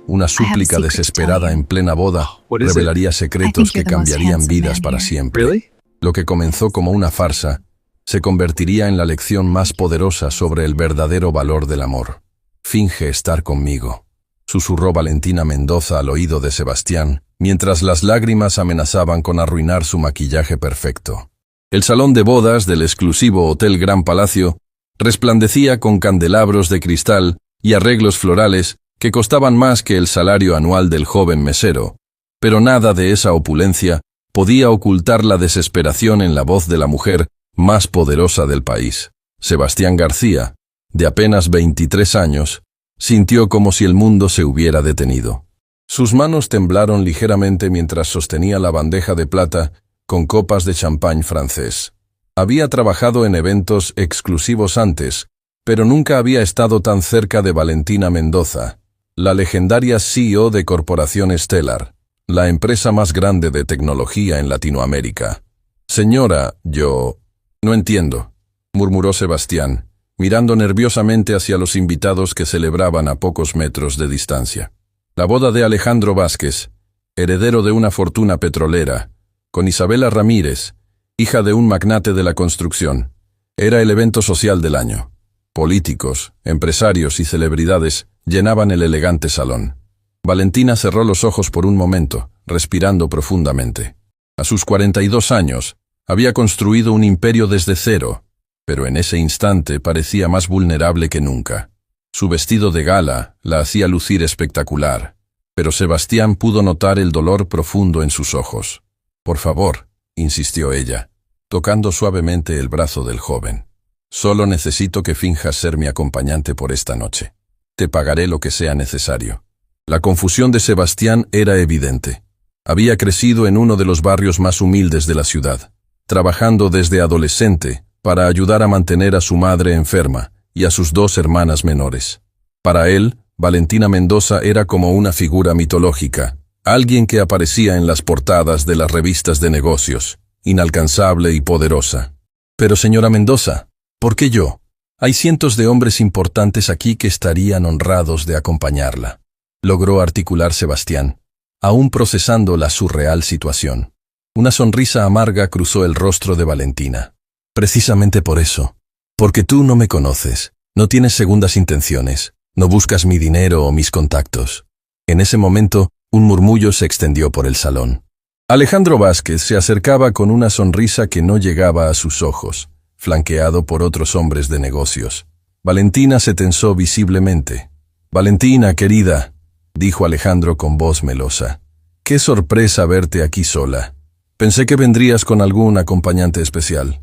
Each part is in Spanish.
Una súplica desesperada en plena boda revelaría secretos que cambiarían vidas para siempre. Lo que comenzó como una farsa se convertiría en la lección más poderosa sobre el verdadero valor del amor. «Finge estar conmigo», susurró Valentina Mendoza al oído de Sebastián, mientras las lágrimas amenazaban con arruinar su maquillaje perfecto. El salón de bodas del exclusivo Hotel Gran Palacio resplandecía con candelabros de cristal y arreglos florales que costaban más que el salario anual del joven mesero, pero nada de esa opulencia podía ocultar la desesperación en la voz de la mujer más poderosa del país. Sebastián García, de apenas 23 años, sintió como si el mundo se hubiera detenido. Sus manos temblaron ligeramente mientras sostenía la bandeja de plata con copas de champán francés. Había trabajado en eventos exclusivos antes, pero nunca había estado tan cerca de Valentina Mendoza, la legendaria CEO de Corporación Stellar, la empresa más grande de tecnología en Latinoamérica. «Señora, yo... no entiendo», murmuró Sebastián, mirando nerviosamente hacia los invitados que celebraban a pocos metros de distancia. La boda de Alejandro Vázquez, heredero de una fortuna petrolera, con Isabela Ramírez, hija de un magnate de la construcción, era el evento social del año. Políticos, empresarios y celebridades llenaban el elegante salón. Valentina cerró los ojos por un momento, respirando profundamente. A sus 42 años, había construido un imperio desde cero, pero en ese instante parecía más vulnerable que nunca. Su vestido de gala la hacía lucir espectacular, pero Sebastián pudo notar el dolor profundo en sus ojos. «Por favor», insistió ella, tocando suavemente el brazo del joven. «Solo necesito que finjas ser mi acompañante por esta noche. Te pagaré lo que sea necesario». La confusión de Sebastián era evidente. Había crecido en uno de los barrios más humildes de la ciudad, trabajando desde adolescente para ayudar a mantener a su madre enferma y a sus 2 hermanas menores. Para él, Valentina Mendoza era como una figura mitológica, alguien que aparecía en las portadas de las revistas de negocios, inalcanzable y poderosa. «Pero señora Mendoza, ¿por qué yo? Hay cientos de hombres importantes aquí que estarían honrados de acompañarla», logró articular Sebastián, aún procesando la surreal situación. Una sonrisa amarga cruzó el rostro de Valentina. «Precisamente por eso. Porque tú no me conoces, no tienes segundas intenciones, no buscas mi dinero o mis contactos». En ese momento, un murmullo se extendió por el salón. Alejandro Vázquez se acercaba con una sonrisa que no llegaba a sus ojos, flanqueado por otros hombres de negocios. Valentina se tensó visiblemente. «Valentina, querida», dijo Alejandro con voz melosa. «Qué sorpresa verte aquí sola. Pensé que vendrías con algún acompañante especial».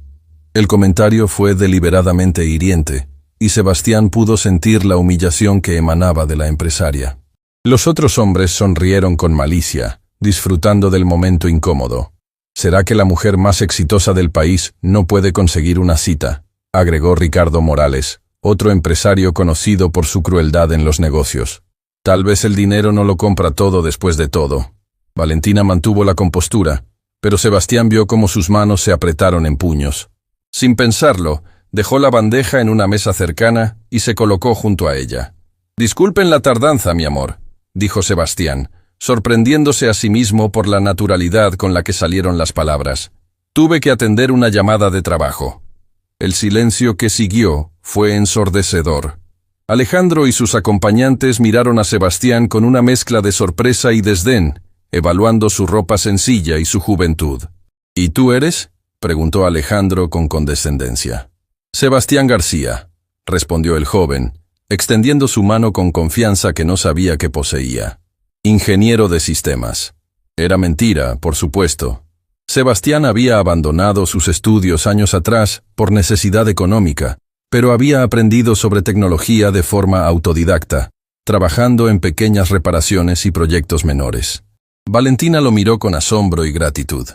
El comentario fue deliberadamente hiriente, y Sebastián pudo sentir la humillación que emanaba de la empresaria. Los otros hombres sonrieron con malicia, disfrutando del momento incómodo. «¿Será que la mujer más exitosa del país no puede conseguir una cita?», agregó Ricardo Morales, otro empresario conocido por su crueldad en los negocios. «Tal vez el dinero no lo compra todo después de todo». Valentina mantuvo la compostura, pero Sebastián vio cómo sus manos se apretaron en puños. Sin pensarlo, dejó la bandeja en una mesa cercana y se colocó junto a ella. «Disculpen la tardanza, mi amor», dijo Sebastián, sorprendiéndose a sí mismo por la naturalidad con la que salieron las palabras. «Tuve que atender una llamada de trabajo». El silencio que siguió fue ensordecedor. Alejandro y sus acompañantes miraron a Sebastián con una mezcla de sorpresa y desdén, evaluando su ropa sencilla y su juventud. «¿Y tú eres?», preguntó Alejandro con condescendencia. «Sebastián García», respondió el joven, extendiendo su mano con confianza que no sabía que poseía. «Ingeniero de sistemas». Era mentira, por supuesto. Sebastián había abandonado sus estudios años atrás por necesidad económica, pero había aprendido sobre tecnología de forma autodidacta, trabajando en pequeñas reparaciones y proyectos menores. Valentina lo miró con asombro y gratitud.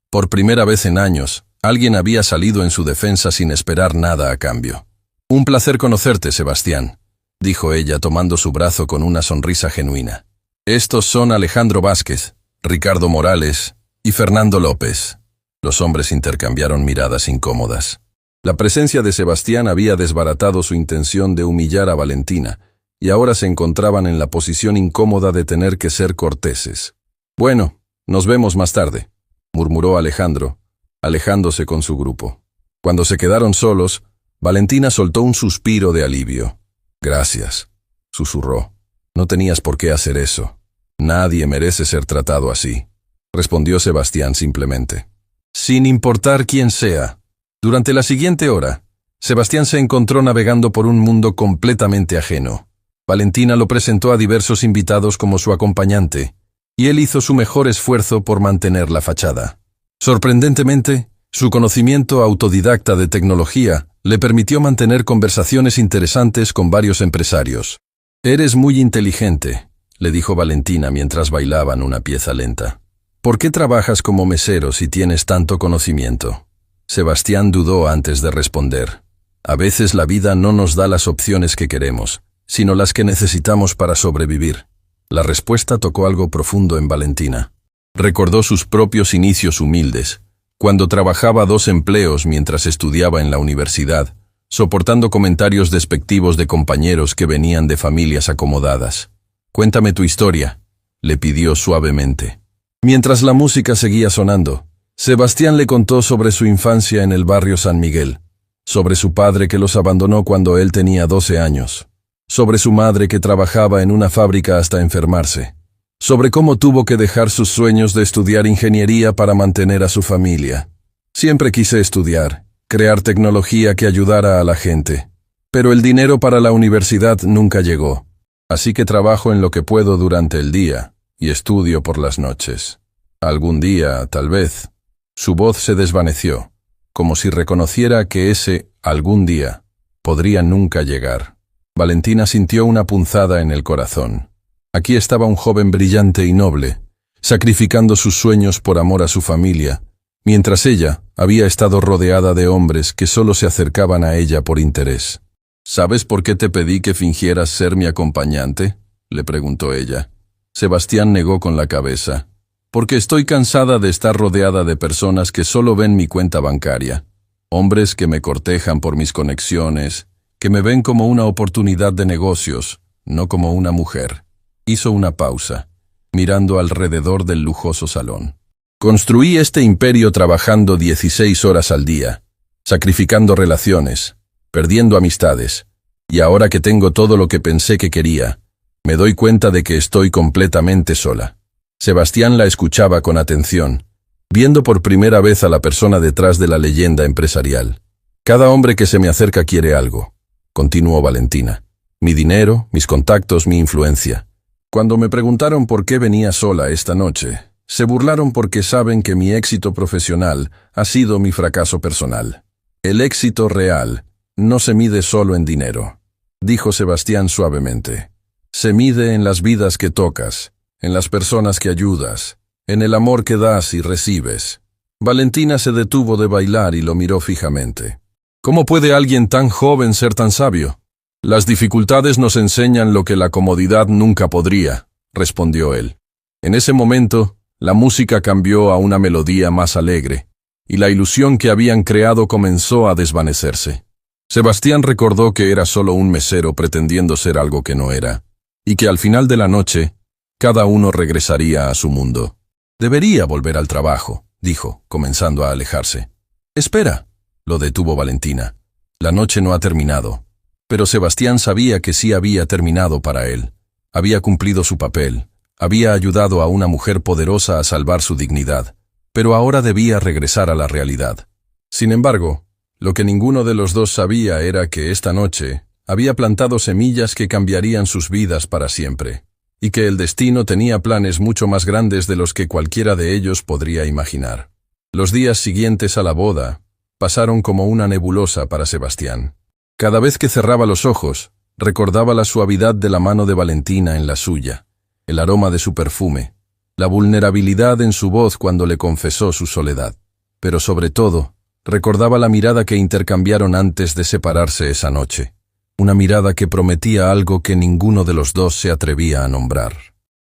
Por primera vez en años, alguien había salido en su defensa sin esperar nada a cambio. «Un placer conocerte, Sebastián», dijo ella tomando su brazo con una sonrisa genuina. «Estos son Alejandro Vázquez, Ricardo Morales y Fernando López». Los hombres intercambiaron miradas incómodas. La presencia de Sebastián había desbaratado su intención de humillar a Valentina, y ahora se encontraban en la posición incómoda de tener que ser corteses. «Bueno, nos vemos más tarde», murmuró Alejandro, alejándose con su grupo. Cuando se quedaron solos, Valentina soltó un suspiro de alivio. «Gracias», susurró. «No tenías por qué hacer eso. Nadie merece ser tratado así», respondió Sebastián simplemente. Sin importar quién sea. Durante la siguiente hora, Sebastián se encontró navegando por un mundo completamente ajeno. Valentina lo presentó a diversos invitados como su acompañante, y él hizo su mejor esfuerzo por mantener la fachada. Sorprendentemente, su conocimiento autodidacta de tecnología le permitió mantener conversaciones interesantes con varios empresarios. «Eres muy inteligente», le dijo Valentina mientras bailaban una pieza lenta. «¿Por qué trabajas como mesero si tienes tanto conocimiento?» Sebastián dudó antes de responder. «A veces la vida no nos da las opciones que queremos, sino las que necesitamos para sobrevivir». La respuesta tocó algo profundo en Valentina. Recordó sus propios inicios humildes, cuando trabajaba 2 empleos mientras estudiaba en la universidad, soportando comentarios despectivos de compañeros que venían de familias acomodadas. «Cuéntame tu historia», le pidió suavemente. Mientras la música seguía sonando, Sebastián le contó sobre su infancia en el barrio San Miguel, sobre su padre que los abandonó cuando él tenía 12 años, sobre su madre que trabajaba en una fábrica hasta enfermarse, sobre cómo tuvo que dejar sus sueños de estudiar ingeniería para mantener a su familia. «Siempre quise estudiar, crear tecnología que ayudara a la gente, pero el dinero para la universidad nunca llegó. Así que trabajo en lo que puedo durante el día y estudio por las noches. Algún día, tal vez». Su voz se desvaneció, como si reconociera que ese algún día podría nunca llegar. Valentina sintió una punzada en el corazón. Aquí estaba un joven brillante y noble, sacrificando sus sueños por amor a su familia, mientras ella había estado rodeada de hombres que solo se acercaban a ella por interés. «¿Sabes por qué te pedí que fingieras ser mi acompañante?», le preguntó ella. Sebastián negó con la cabeza. «Porque estoy cansada de estar rodeada de personas que solo ven mi cuenta bancaria. Hombres que me cortejan por mis conexiones, que me ven como una oportunidad de negocios, no como una mujer». Hizo una pausa, mirando alrededor del lujoso salón. «Construí este imperio trabajando 16 horas al día, sacrificando relaciones, perdiendo amistades, y ahora que tengo todo lo que pensé que quería, me doy cuenta de que estoy completamente sola». Sebastián la escuchaba con atención, viendo por primera vez a la persona detrás de la leyenda empresarial. «Cada hombre que se me acerca quiere algo», continuó Valentina. «Mi dinero, mis contactos, mi influencia. Cuando me preguntaron por qué venía sola esta noche, se burlaron porque saben que mi éxito profesional ha sido mi fracaso personal. El éxito real no se mide solo en dinero», dijo Sebastián suavemente. «Se mide en las vidas que tocas, en las personas que ayudas, en el amor que das y recibes». Valentina se detuvo de bailar y lo miró fijamente. «¿Cómo puede alguien tan joven ser tan sabio? Las dificultades nos enseñan lo que la comodidad nunca podría», respondió él. En ese momento, la música cambió a una melodía más alegre, y la ilusión que habían creado comenzó a desvanecerse. Sebastián recordó que era solo un mesero pretendiendo ser algo que no era, y que al final de la noche, cada uno regresaría a su mundo. «Debería volver al trabajo», dijo, comenzando a alejarse. «Espera», lo detuvo Valentina. «La noche no ha terminado». Pero Sebastián sabía que sí había terminado para él. Había cumplido su papel, había ayudado a una mujer poderosa a salvar su dignidad, pero ahora debía regresar a la realidad. Sin embargo, lo que ninguno de los dos sabía era que esta noche había plantado semillas que cambiarían sus vidas para siempre, y que el destino tenía planes mucho más grandes de los que cualquiera de ellos podría imaginar. Los días siguientes a la boda pasaron como una nebulosa para Sebastián. Cada vez que cerraba los ojos, recordaba la suavidad de la mano de Valentina en la suya, el aroma de su perfume, la vulnerabilidad en su voz cuando le confesó su soledad. Pero sobre todo, recordaba la mirada que intercambiaron antes de separarse esa noche, una mirada que prometía algo que ninguno de los dos se atrevía a nombrar.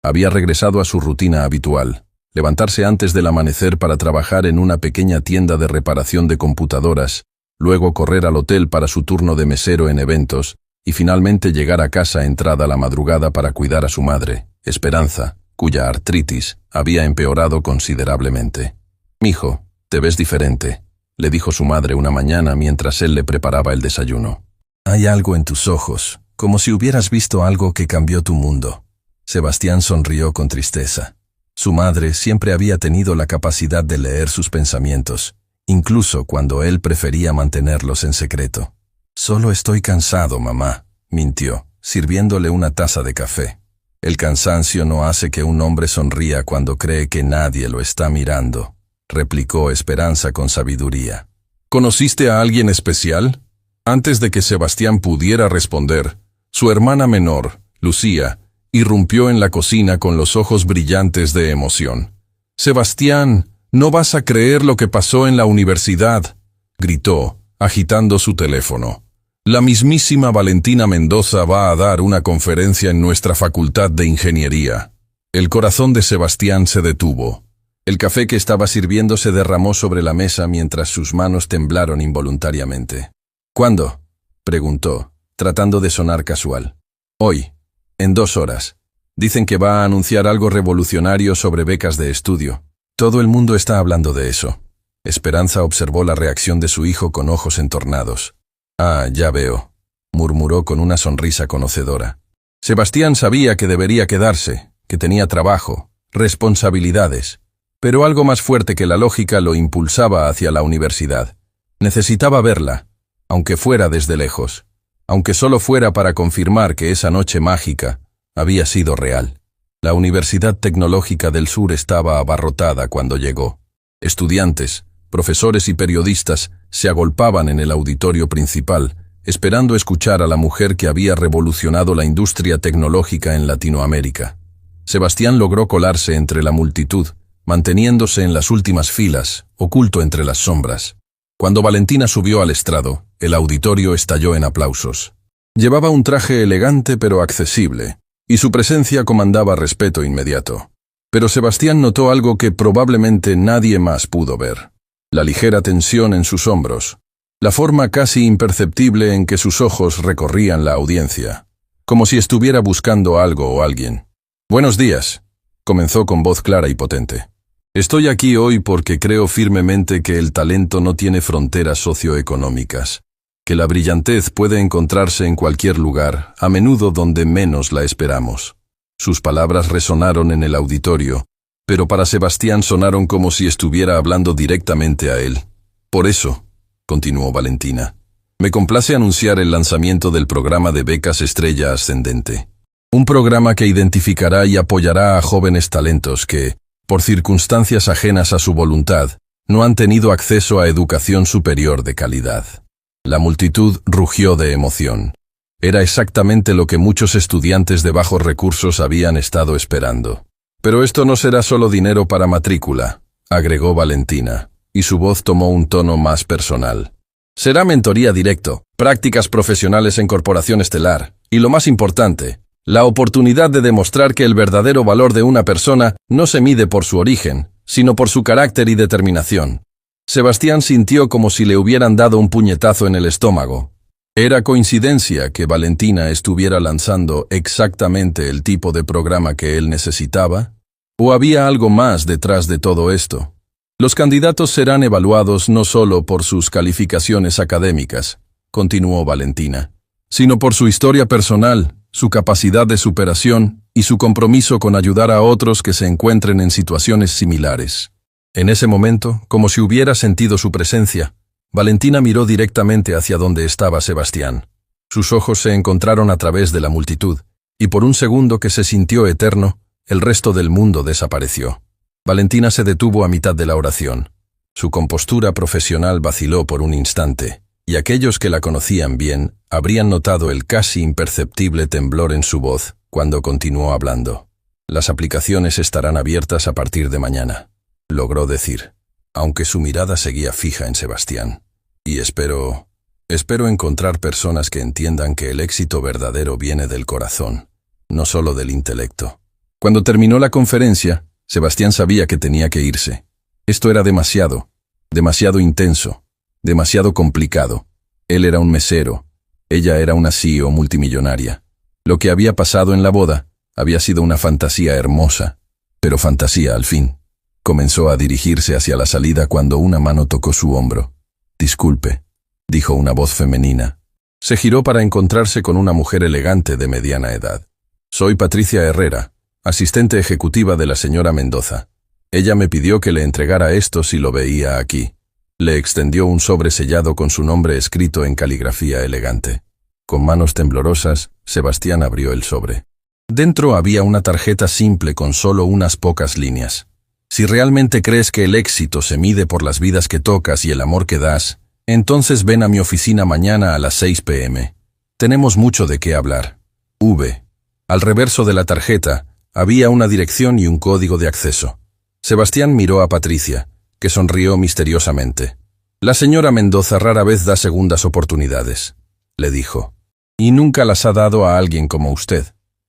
Había regresado a su rutina habitual, levantarse antes del amanecer para trabajar en una pequeña tienda de reparación de computadoras, luego correr al hotel para su turno de mesero en eventos, y finalmente llegar a casa entrada la madrugada para cuidar a su madre, Esperanza, cuya artritis había empeorado considerablemente. «Mijo, te ves diferente», le dijo su madre una mañana mientras él le preparaba el desayuno. «Hay algo en tus ojos, como si hubieras visto algo que cambió tu mundo». Sebastián sonrió con tristeza. Su madre siempre había tenido la capacidad de leer sus pensamientos, incluso cuando él prefería mantenerlos en secreto. «Solo estoy cansado, mamá», mintió, sirviéndole una taza de café. «El cansancio no hace que un hombre sonría cuando cree que nadie lo está mirando», replicó Esperanza con sabiduría. «¿Conociste a alguien especial?». Antes de que Sebastián pudiera responder, su hermana menor, Lucía, irrumpió en la cocina con los ojos brillantes de emoción. «Sebastián, no vas a creer lo que pasó en la universidad», gritó, agitando su teléfono. «La mismísima Valentina Mendoza va a dar una conferencia en nuestra facultad de ingeniería». El corazón de Sebastián se detuvo. El café que estaba sirviendo se derramó sobre la mesa mientras sus manos temblaron involuntariamente. «¿Cuándo?», preguntó, tratando de sonar casual. «Hoy, en 2 horas. Dicen que va a anunciar algo revolucionario sobre becas de estudio. Todo el mundo está hablando de eso». Esperanza observó la reacción de su hijo con ojos entornados. «Ah, ya veo», murmuró con una sonrisa conocedora. Sebastián sabía que debería quedarse, que tenía trabajo, responsabilidades, pero algo más fuerte que la lógica lo impulsaba hacia la universidad. Necesitaba verla, aunque fuera desde lejos, aunque solo fuera para confirmar que esa noche mágica había sido real. La Universidad Tecnológica del Sur estaba abarrotada cuando llegó. Estudiantes, profesores y periodistas se agolpaban en el auditorio principal, esperando escuchar a la mujer que había revolucionado la industria tecnológica en Latinoamérica. Sebastián logró colarse entre la multitud, manteniéndose en las últimas filas, oculto entre las sombras. Cuando Valentina subió al estrado, el auditorio estalló en aplausos. Llevaba un traje elegante pero accesible, y su presencia comandaba respeto inmediato. Pero Sebastián notó algo que probablemente nadie más pudo ver: la ligera tensión en sus hombros, la forma casi imperceptible en que sus ojos recorrían la audiencia, como si estuviera buscando algo o alguien. «Buenos días», comenzó con voz clara y potente. «Estoy aquí hoy porque creo firmemente que el talento no tiene fronteras socioeconómicas, que la brillantez puede encontrarse en cualquier lugar, a menudo donde menos la esperamos». Sus palabras resonaron en el auditorio, pero para Sebastián sonaron como si estuviera hablando directamente a él. «Por eso», continuó Valentina, «me complace anunciar el lanzamiento del programa de becas Estrella Ascendente. Un programa que identificará y apoyará a jóvenes talentos que, por circunstancias ajenas a su voluntad, no han tenido acceso a educación superior de calidad». La multitud rugió de emoción. Era exactamente lo que muchos estudiantes de bajos recursos habían estado esperando. «Pero esto no será solo dinero para matrícula», agregó Valentina, y su voz tomó un tono más personal. «Será mentoría directo, prácticas profesionales en corporación estelar, y lo más importante, la oportunidad de demostrar que el verdadero valor de una persona no se mide por su origen, sino por su carácter y determinación». Sebastián sintió como si le hubieran dado un puñetazo en el estómago. ¿Era coincidencia que Valentina estuviera lanzando exactamente el tipo de programa que él necesitaba? ¿O había algo más detrás de todo esto? Los candidatos serán evaluados no solo por sus calificaciones académicas, continuó Valentina, sino por su historia personal, su capacidad de superación y su compromiso con ayudar a otros que se encuentren en situaciones similares. En ese momento, como si hubiera sentido su presencia, Valentina miró directamente hacia donde estaba Sebastián. Sus ojos se encontraron a través de la multitud, y por un segundo que se sintió eterno, el resto del mundo desapareció. Valentina se detuvo a mitad de la oración. Su compostura profesional vaciló por un instante, y aquellos que la conocían bien habrían notado el casi imperceptible temblor en su voz cuando continuó hablando. «Las aplicaciones estarán abiertas a partir de mañana», logró decir, aunque su mirada seguía fija en Sebastián. «Y espero encontrar personas que entiendan que el éxito verdadero viene del corazón, no solo del intelecto». Cuando terminó la conferencia, Sebastián sabía que tenía que irse. Esto era demasiado intenso, demasiado complicado. Él era un mesero, Ella era una CEO multimillonaria. Lo que había pasado en la boda había sido una fantasía hermosa, pero fantasía al fin. Comenzó a dirigirse hacia la salida cuando una mano tocó su hombro. «Disculpe», dijo una voz femenina. Se giró para encontrarse con una mujer elegante de mediana edad. «Soy Patricia Herrera, asistente ejecutiva de la señora Mendoza. Ella me pidió que le entregara esto si lo veía aquí». Le extendió un sobre sellado con su nombre escrito en caligrafía elegante. Con manos temblorosas, Sebastián abrió el sobre. Dentro había una tarjeta simple con solo unas pocas líneas. «Si realmente crees que el éxito se mide por las vidas que tocas y el amor que das, entonces ven a mi oficina mañana a las 6 p.m. Tenemos mucho de qué hablar. V». Al reverso de la tarjeta había una dirección y un código de acceso. Sebastián miró a Patricia, que sonrió misteriosamente. «La señora Mendoza rara vez da segundas oportunidades», le dijo. «Y nunca las ha dado a alguien como usted».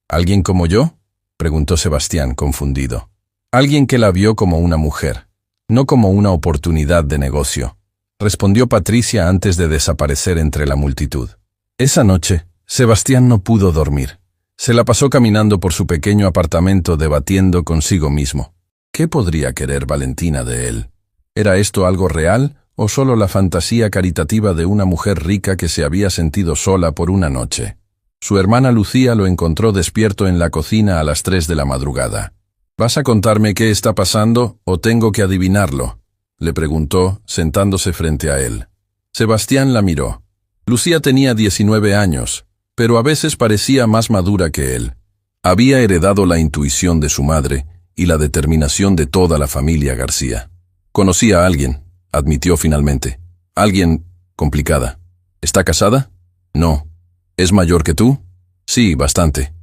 «¿Alguien como yo?», preguntó Sebastián, confundido. «Alguien que la vio como una mujer, no como una oportunidad de negocio», respondió Patricia antes de desaparecer entre la multitud. Esa noche, Sebastián no pudo dormir. Se la pasó caminando por su pequeño apartamento debatiendo consigo mismo. ¿Qué podría querer Valentina de él? ¿Era esto algo real o solo la fantasía caritativa de una mujer rica que se había sentido sola por una noche? Su hermana Lucía lo encontró despierto en la cocina a las 3 de la madrugada. «¿Vas a contarme qué está pasando o tengo que adivinarlo?», le preguntó, sentándose frente a él. Sebastián la miró. Lucía tenía 19 años, pero a veces parecía más madura que él. Había heredado la intuición de su madre y la determinación de toda la familia García. «Conocí a alguien», admitió finalmente. «Alguien complicada». «¿Está casada?». «No». «¿Es mayor que tú?». «Sí, bastante».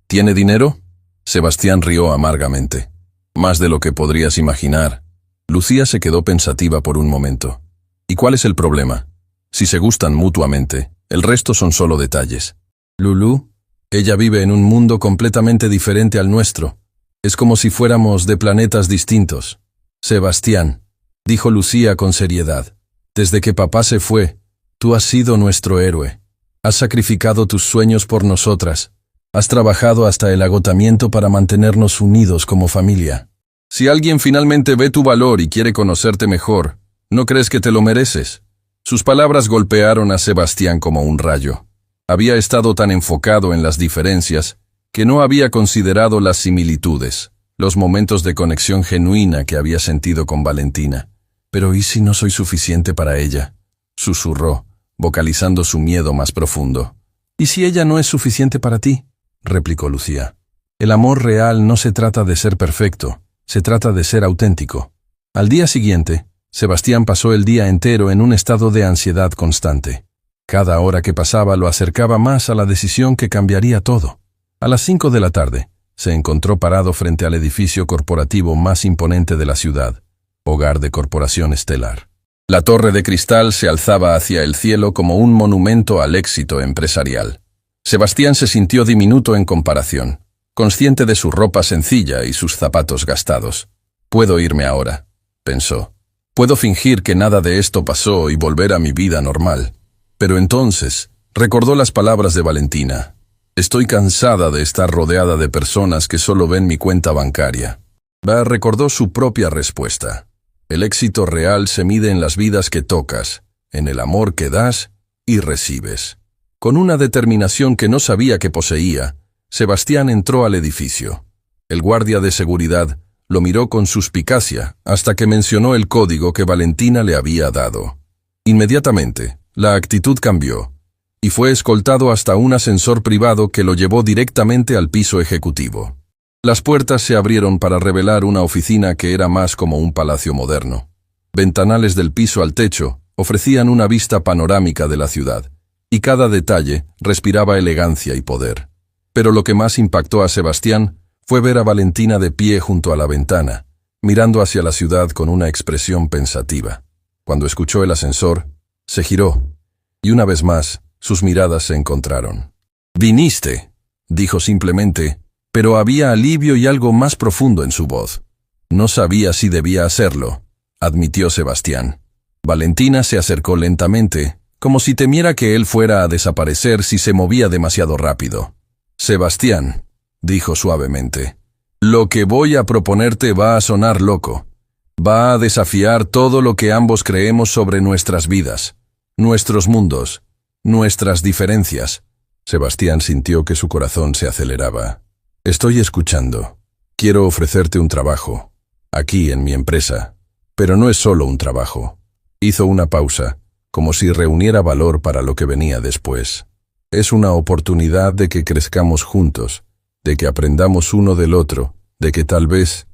«¿Tiene dinero?». Sebastián rió amargamente. «Más de lo que podrías imaginar». Lucía se quedó pensativa por un momento. «¿Y cuál es el problema? Si se gustan mutuamente, el resto son solo detalles». «Lulú, ella vive en un mundo completamente diferente al nuestro. Es como si fuéramos de planetas distintos». «Sebastián», dijo Lucía con seriedad, «desde que papá se fue, tú has sido nuestro héroe. Has sacrificado tus sueños por nosotras. Has trabajado hasta el agotamiento para mantenernos unidos como familia. Si alguien finalmente ve tu valor y quiere conocerte mejor, ¿no crees que te lo mereces?». Sus palabras golpearon a Sebastián como un rayo. Había estado tan enfocado en las diferencias que no había considerado las similitudes, los momentos de conexión genuina que había sentido con Valentina. «Pero ¿y si no soy suficiente para ella?», susurró, vocalizando su miedo más profundo. «¿Y si ella no es suficiente para ti?», replicó Lucía. «El amor real no se trata de ser perfecto, se trata de ser auténtico». Al día siguiente, Sebastián pasó el día entero en un estado de ansiedad constante. Cada hora que pasaba lo acercaba más a la decisión que cambiaría todo. A las 5 de la tarde, se encontró parado frente al edificio corporativo más imponente de la ciudad, hogar de Corporación Estelar. La torre de cristal se alzaba hacia el cielo como un monumento al éxito empresarial. Sebastián se sintió diminuto en comparación, consciente de su ropa sencilla y sus zapatos gastados. «Puedo irme ahora», pensó. «Puedo fingir que nada de esto pasó y volver a mi vida normal». Pero entonces recordó las palabras de Valentina. «Estoy cansada de estar rodeada de personas que solo ven mi cuenta bancaria». Recordó su propia respuesta. El éxito real se mide en las vidas que tocas, en el amor que das y recibes. Con una determinación que no sabía que poseía, Sebastián entró al edificio. El guardia de seguridad lo miró con suspicacia hasta que mencionó el código que Valentina le había dado. Inmediatamente, la actitud cambió, y fue escoltado hasta un ascensor privado que lo llevó directamente al piso ejecutivo. Las puertas se abrieron para revelar una oficina que era más como un palacio moderno. Ventanales del piso al techo ofrecían una vista panorámica de la ciudad, y cada detalle respiraba elegancia y poder. Pero lo que más impactó a Sebastián fue ver a Valentina de pie junto a la ventana, mirando hacia la ciudad con una expresión pensativa. Cuando escuchó el ascensor, se giró, y una vez más, sus miradas se encontraron. «Viniste», dijo simplemente, pero había alivio y algo más profundo en su voz. «No sabía si debía hacerlo», admitió Sebastián. Valentina se acercó lentamente, como si temiera que él fuera a desaparecer si se movía demasiado rápido. Sebastián, dijo suavemente, lo que voy a proponerte va a sonar loco. Va a desafiar todo lo que ambos creemos sobre nuestras vidas, nuestros mundos, nuestras diferencias. Sebastián sintió que su corazón se aceleraba. Estoy escuchando. Quiero ofrecerte un trabajo, aquí en mi empresa, pero no es solo un trabajo. Hizo una pausa, como si reuniera valor para lo que venía después. Es una oportunidad de que crezcamos juntos, de que aprendamos uno del otro, de que tal vez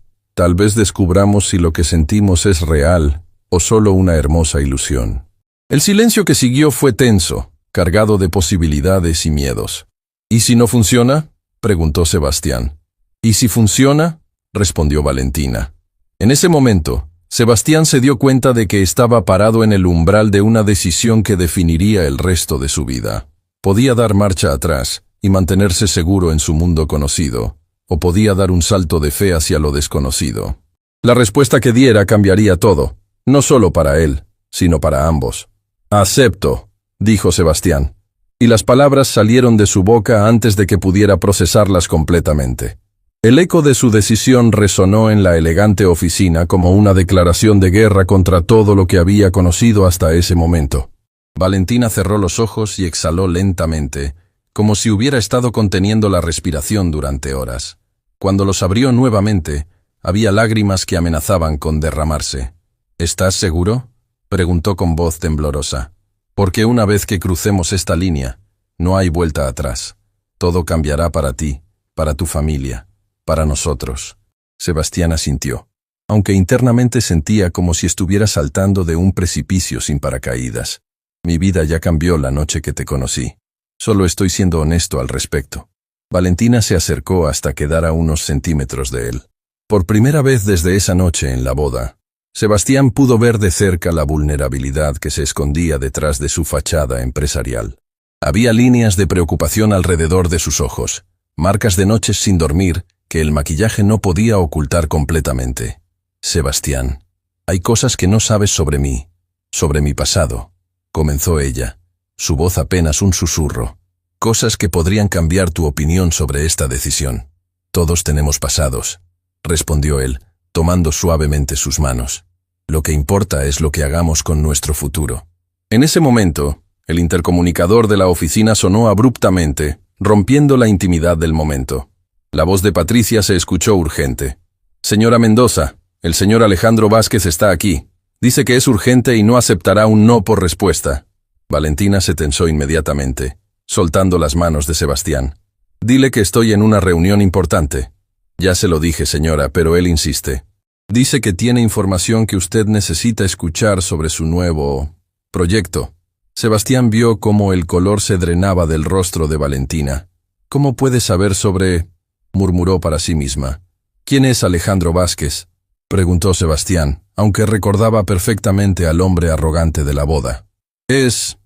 descubramos si lo que sentimos es real o solo una hermosa ilusión. El silencio que siguió fue tenso, cargado de posibilidades y miedos. ¿Y si no funciona?, preguntó Sebastián. ¿Y si funciona?, respondió Valentina. En ese momento, Sebastián se dio cuenta de que estaba parado en el umbral de una decisión que definiría el resto de su vida. Podía dar marcha atrás y mantenerse seguro en su mundo conocido, o podía dar un salto de fe hacia lo desconocido. La respuesta que diera cambiaría todo, no solo para él, sino para ambos. «Acepto», dijo Sebastián, y las palabras salieron de su boca antes de que pudiera procesarlas completamente. El eco de su decisión resonó en la elegante oficina como una declaración de guerra contra todo lo que había conocido hasta ese momento. Valentina cerró los ojos y exhaló lentamente, como si hubiera estado conteniendo la respiración durante horas. Cuando los abrió nuevamente, había lágrimas que amenazaban con derramarse. «¿Estás seguro?», preguntó con voz temblorosa. «Porque una vez que crucemos esta línea, no hay vuelta atrás. Todo cambiará para ti, para tu familia, para nosotros». Sebastián asintió, aunque internamente sentía como si estuviera saltando de un precipicio sin paracaídas. «Mi vida ya cambió la noche que te conocí. Solo estoy siendo honesto al respecto». Valentina se acercó hasta quedar a unos centímetros de él. Por primera vez desde esa noche en la boda, Sebastián pudo ver de cerca la vulnerabilidad que se escondía detrás de su fachada empresarial. Había líneas de preocupación alrededor de sus ojos, marcas de noches sin dormir que el maquillaje no podía ocultar completamente. «Sebastián, hay cosas que no sabes sobre mí, sobre mi pasado», comenzó ella, su voz apenas un susurro. «Cosas que podrían cambiar tu opinión sobre esta decisión». «Todos tenemos pasados», respondió él, tomando suavemente sus manos. «Lo que importa es lo que hagamos con nuestro futuro». En ese momento, el intercomunicador de la oficina sonó abruptamente, rompiendo la intimidad del momento. La voz de Patricia se escuchó urgente. «Señora Mendoza, el señor Alejandro Vázquez está aquí. Dice que es urgente y no aceptará un no por respuesta». Valentina se tensó inmediatamente, soltando las manos de Sebastián. «Dile que estoy en una reunión importante». «Ya se lo dije, señora, pero él insiste. Dice que tiene información que usted necesita escuchar sobre su nuevo proyecto». Sebastián vio cómo el color se drenaba del rostro de Valentina. «¿Cómo puede saber sobre...?», murmuró para sí misma. «¿Quién es Alejandro Vázquez?», preguntó Sebastián, aunque recordaba perfectamente al hombre arrogante de la boda. Es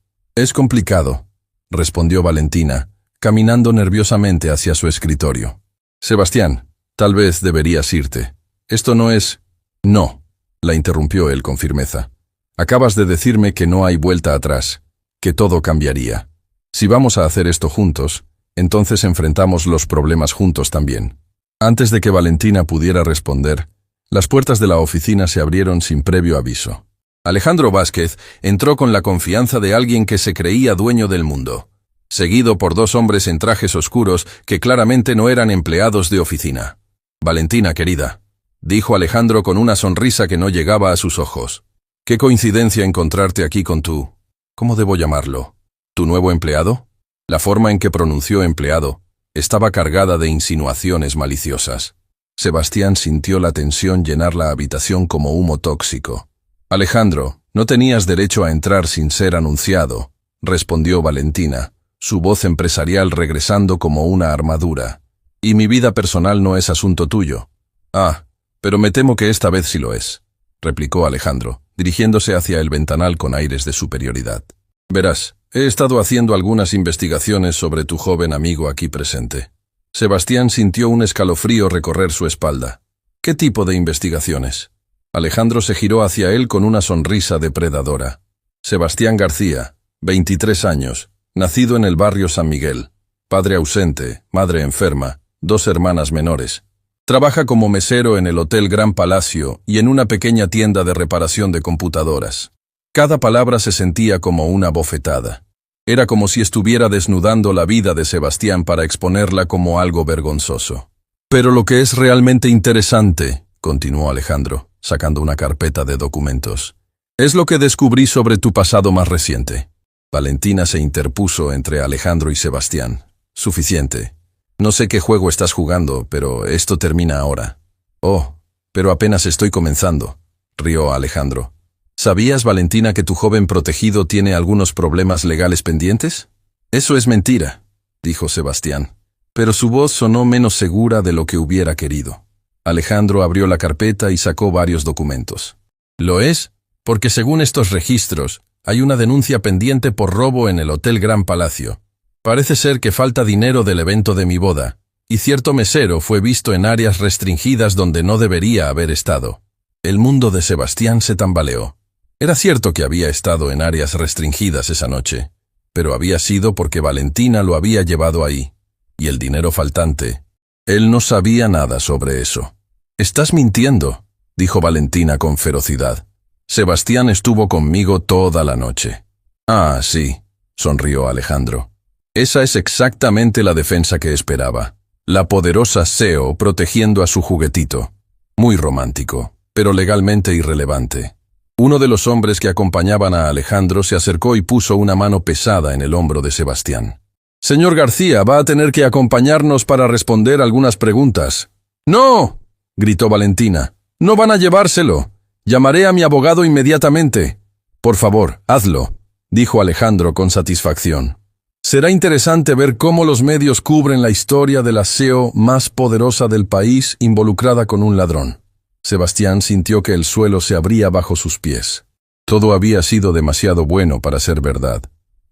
complicado», respondió Valentina, caminando nerviosamente hacia su escritorio. «Sebastián, tal vez deberías irte. Esto no es...». «No», la interrumpió él con firmeza. «Acabas de decirme que no hay vuelta atrás, que todo cambiaría. Si vamos a hacer esto juntos, entonces enfrentamos los problemas juntos también». Antes de que Valentina pudiera responder, las puertas de la oficina se abrieron sin previo aviso. Alejandro Vázquez entró con la confianza de alguien que se creía dueño del mundo, seguido por dos hombres en trajes oscuros que claramente no eran empleados de oficina. «Valentina, querida», dijo Alejandro con una sonrisa que no llegaba a sus ojos. «Qué coincidencia encontrarte aquí con tu... ¿cómo debo llamarlo? ¿Tu nuevo empleado?». La forma en que pronunció empleado estaba cargada de insinuaciones maliciosas. Sebastián sintió la tensión llenar la habitación como humo tóxico. «Alejandro, no tenías derecho a entrar sin ser anunciado», respondió Valentina, su voz empresarial regresando como una armadura. «Y mi vida personal no es asunto tuyo». «Ah, pero me temo que esta vez sí lo es», replicó Alejandro, dirigiéndose hacia el ventanal con aires de superioridad. «Verás, he estado haciendo algunas investigaciones sobre tu joven amigo aquí presente». Sebastián sintió un escalofrío recorrer su espalda. «¿Qué tipo de investigaciones?». Alejandro se giró hacia él con una sonrisa depredadora. «Sebastián García, 23 años, nacido en el barrio San Miguel. Padre ausente, madre enferma, 2 hermanas menores. Trabaja como mesero en el Hotel Gran Palacio y en una pequeña tienda de reparación de computadoras. Cada palabra se sentía como una bofetada. Era como si estuviera desnudando la vida de Sebastián para exponerla como algo vergonzoso. Pero lo que es realmente interesante, continuó Alejandro, sacando una carpeta de documentos, es lo que descubrí sobre tu pasado más reciente. Valentina se interpuso entre Alejandro y Sebastián. Suficiente. No sé qué juego estás jugando, pero esto termina ahora. Oh, pero apenas estoy comenzando, rió Alejandro. ¿Sabías, Valentina, que tu joven protegido tiene algunos problemas legales pendientes? Eso es mentira, dijo Sebastián, pero su voz sonó menos segura de lo que hubiera querido. Alejandro abrió la carpeta y sacó varios documentos. Lo es, porque según estos registros, hay una denuncia pendiente por robo en el Hotel Gran Palacio. Parece ser que falta dinero del evento de mi boda, y cierto mesero fue visto en áreas restringidas donde no debería haber estado. El mundo de Sebastián se tambaleó. Era cierto que había estado en áreas restringidas esa noche, pero había sido porque Valentina lo había llevado ahí. Y el dinero faltante. Él no sabía nada sobre eso. «Estás mintiendo», dijo Valentina con ferocidad. «Sebastián estuvo conmigo toda la noche». «Ah, sí», sonrió Alejandro. Esa es exactamente la defensa que esperaba. La poderosa CEO protegiendo a su juguetito. Muy romántico, pero legalmente irrelevante. Uno de los hombres que acompañaban a Alejandro se acercó y puso una mano pesada en el hombro de Sebastián. «Señor García, va a tener que acompañarnos para responder algunas preguntas». «¡No!», gritó Valentina. «No van a llevárselo. Llamaré a mi abogado inmediatamente». «Por favor, hazlo», dijo Alejandro con satisfacción. «Será interesante ver cómo los medios cubren la historia de la CEO más poderosa del país involucrada con un ladrón». Sebastián sintió que el suelo se abría bajo sus pies. Todo había sido demasiado bueno para ser verdad.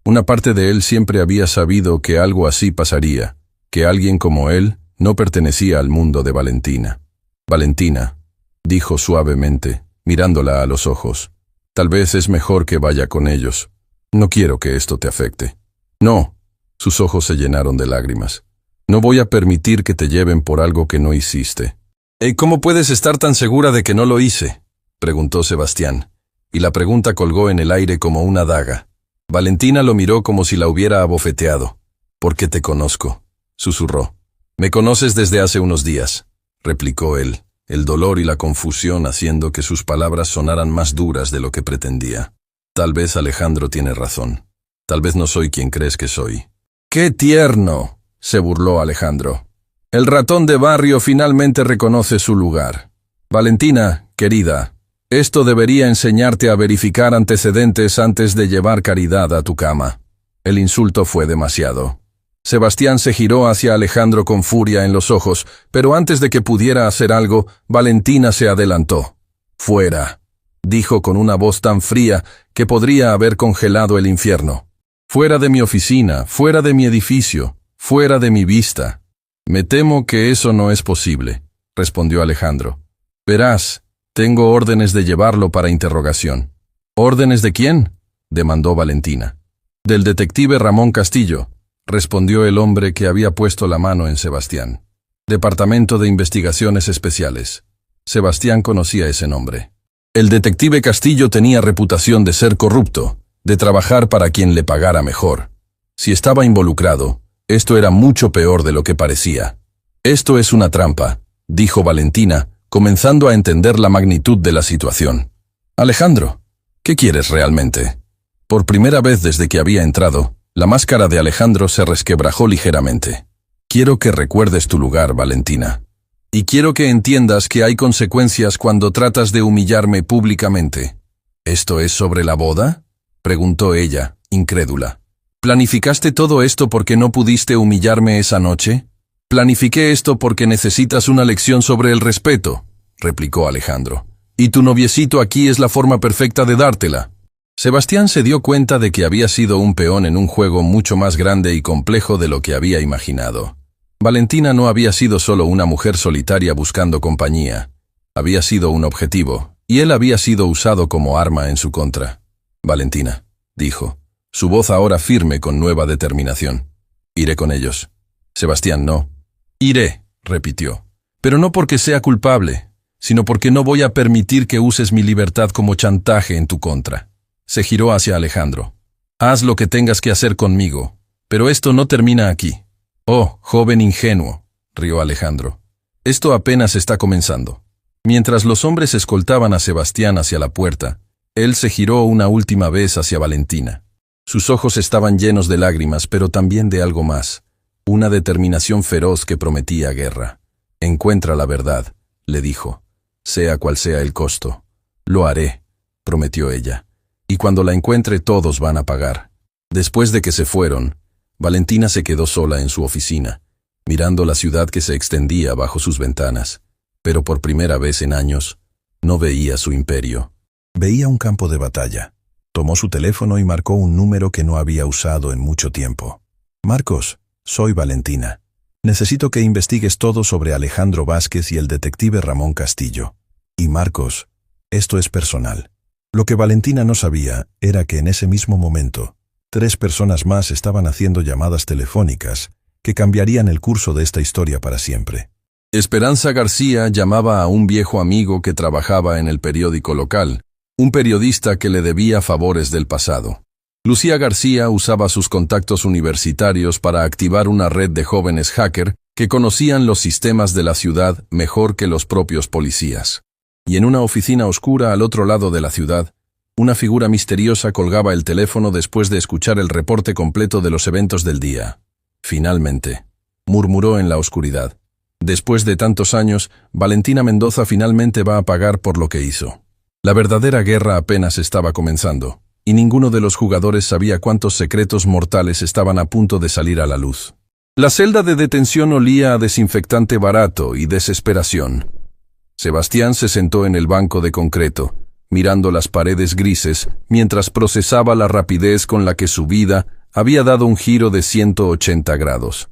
Una parte de él siempre había sabido que algo así pasaría, que alguien como él no pertenecía al mundo de Valentina. «Valentina», dijo suavemente, mirándola a los ojos, «tal vez es mejor que vaya con ellos. No quiero que esto te afecte». «No», sus ojos se llenaron de lágrimas. «No voy a permitir que te lleven por algo que no hiciste». «¿Cómo puedes estar tan segura de que no lo hice?», preguntó Sebastián, y la pregunta colgó en el aire como una daga. Valentina lo miró como si la hubiera abofeteado. «Porque te conozco», susurró. «Me conoces desde hace unos días», replicó él, el dolor y la confusión haciendo que sus palabras sonaran más duras de lo que pretendía. «Tal vez Alejandro tiene razón. Tal vez no soy quien crees que soy». «¡Qué tierno!», se burló Alejandro. «El ratón de barrio finalmente reconoce su lugar. Valentina, querida, esto debería enseñarte a verificar antecedentes antes de llevar Caridad a tu cama». El insulto fue demasiado. Sebastián se giró hacia Alejandro con furia en los ojos, pero antes de que pudiera hacer algo, Valentina se adelantó. «Fuera», dijo con una voz tan fría que podría haber congelado el infierno. «Fuera de mi oficina, fuera de mi edificio, fuera de mi vista». «Me temo que eso no es posible», respondió Alejandro. «Verás, tengo órdenes de llevarlo para interrogación». «¿Órdenes de quién?», demandó Valentina. «Del detective Ramón Castillo», respondió el hombre que había puesto la mano en Sebastián. «Departamento de Investigaciones Especiales». Sebastián conocía ese nombre. El detective Castillo tenía reputación de ser corrupto, de trabajar para quien le pagara mejor. Si estaba involucrado, esto era mucho peor de lo que parecía. «Esto es una trampa», dijo Valentina, comenzando a entender la magnitud de la situación. «Alejandro, ¿qué quieres realmente?». Por primera vez desde que había entrado, la máscara de Alejandro se resquebrajó ligeramente. «Quiero que recuerdes tu lugar, Valentina. Y quiero que entiendas que hay consecuencias cuando tratas de humillarme públicamente». «¿Esto es sobre la boda?», preguntó ella, incrédula. «¿Planificaste todo esto porque no pudiste humillarme esa noche?». «Planifiqué esto porque necesitas una lección sobre el respeto», replicó Alejandro. «Y tu noviecito aquí es la forma perfecta de dártela». Sebastián se dio cuenta de que había sido un peón en un juego mucho más grande y complejo de lo que había imaginado. Valentina no había sido solo una mujer solitaria buscando compañía. Había sido un objetivo, y él había sido usado como arma en su contra. «Valentina», dijo, su voz ahora firme con nueva determinación. Iré con ellos. Sebastián, no. Iré, repitió. Pero no porque sea culpable, sino porque no voy a permitir que uses mi libertad como chantaje en tu contra. Se giró hacia Alejandro. Haz lo que tengas que hacer conmigo, pero esto no termina aquí. Oh, joven ingenuo, rió Alejandro. Esto apenas está comenzando. Mientras los hombres escoltaban a Sebastián hacia la puerta, él se giró una última vez hacia Valentina. Sus ojos estaban llenos de lágrimas, pero también de algo más, una determinación feroz que prometía guerra. Encuentra la verdad, le dijo, sea cual sea el costo. Lo haré, prometió ella. Y cuando la encuentre todos van a pagar. Después de que se fueron, Valentina se quedó sola en su oficina, mirando la ciudad que se extendía bajo sus ventanas, pero por primera vez en años, no veía su imperio. Veía un campo de batalla. Tomó su teléfono y marcó un número que no había usado en mucho tiempo. Marcos, soy Valentina. Necesito que investigues todo sobre Alejandro Vázquez y el detective Ramón Castillo. Y Marcos, esto es personal. Lo que Valentina no sabía era que en ese mismo momento, 3 personas más estaban haciendo llamadas telefónicas que cambiarían el curso de esta historia para siempre. Esperanza García llamaba a un viejo amigo que trabajaba en el periódico local, un periodista que le debía favores del pasado. Lucía García usaba sus contactos universitarios para activar una red de jóvenes hacker que conocían los sistemas de la ciudad mejor que los propios policías. Y en una oficina oscura al otro lado de la ciudad, una figura misteriosa colgaba el teléfono después de escuchar el reporte completo de los eventos del día. Finalmente, murmuró en la oscuridad. Después de tantos años, Valentina Mendoza finalmente va a pagar por lo que hizo. La verdadera guerra apenas estaba comenzando, y ninguno de los jugadores sabía cuántos secretos mortales estaban a punto de salir a la luz. La celda de detención olía a desinfectante barato y desesperación. Sebastián se sentó en el banco de concreto, mirando las paredes grises, mientras procesaba la rapidez con la que su vida había dado un giro de 180 grados.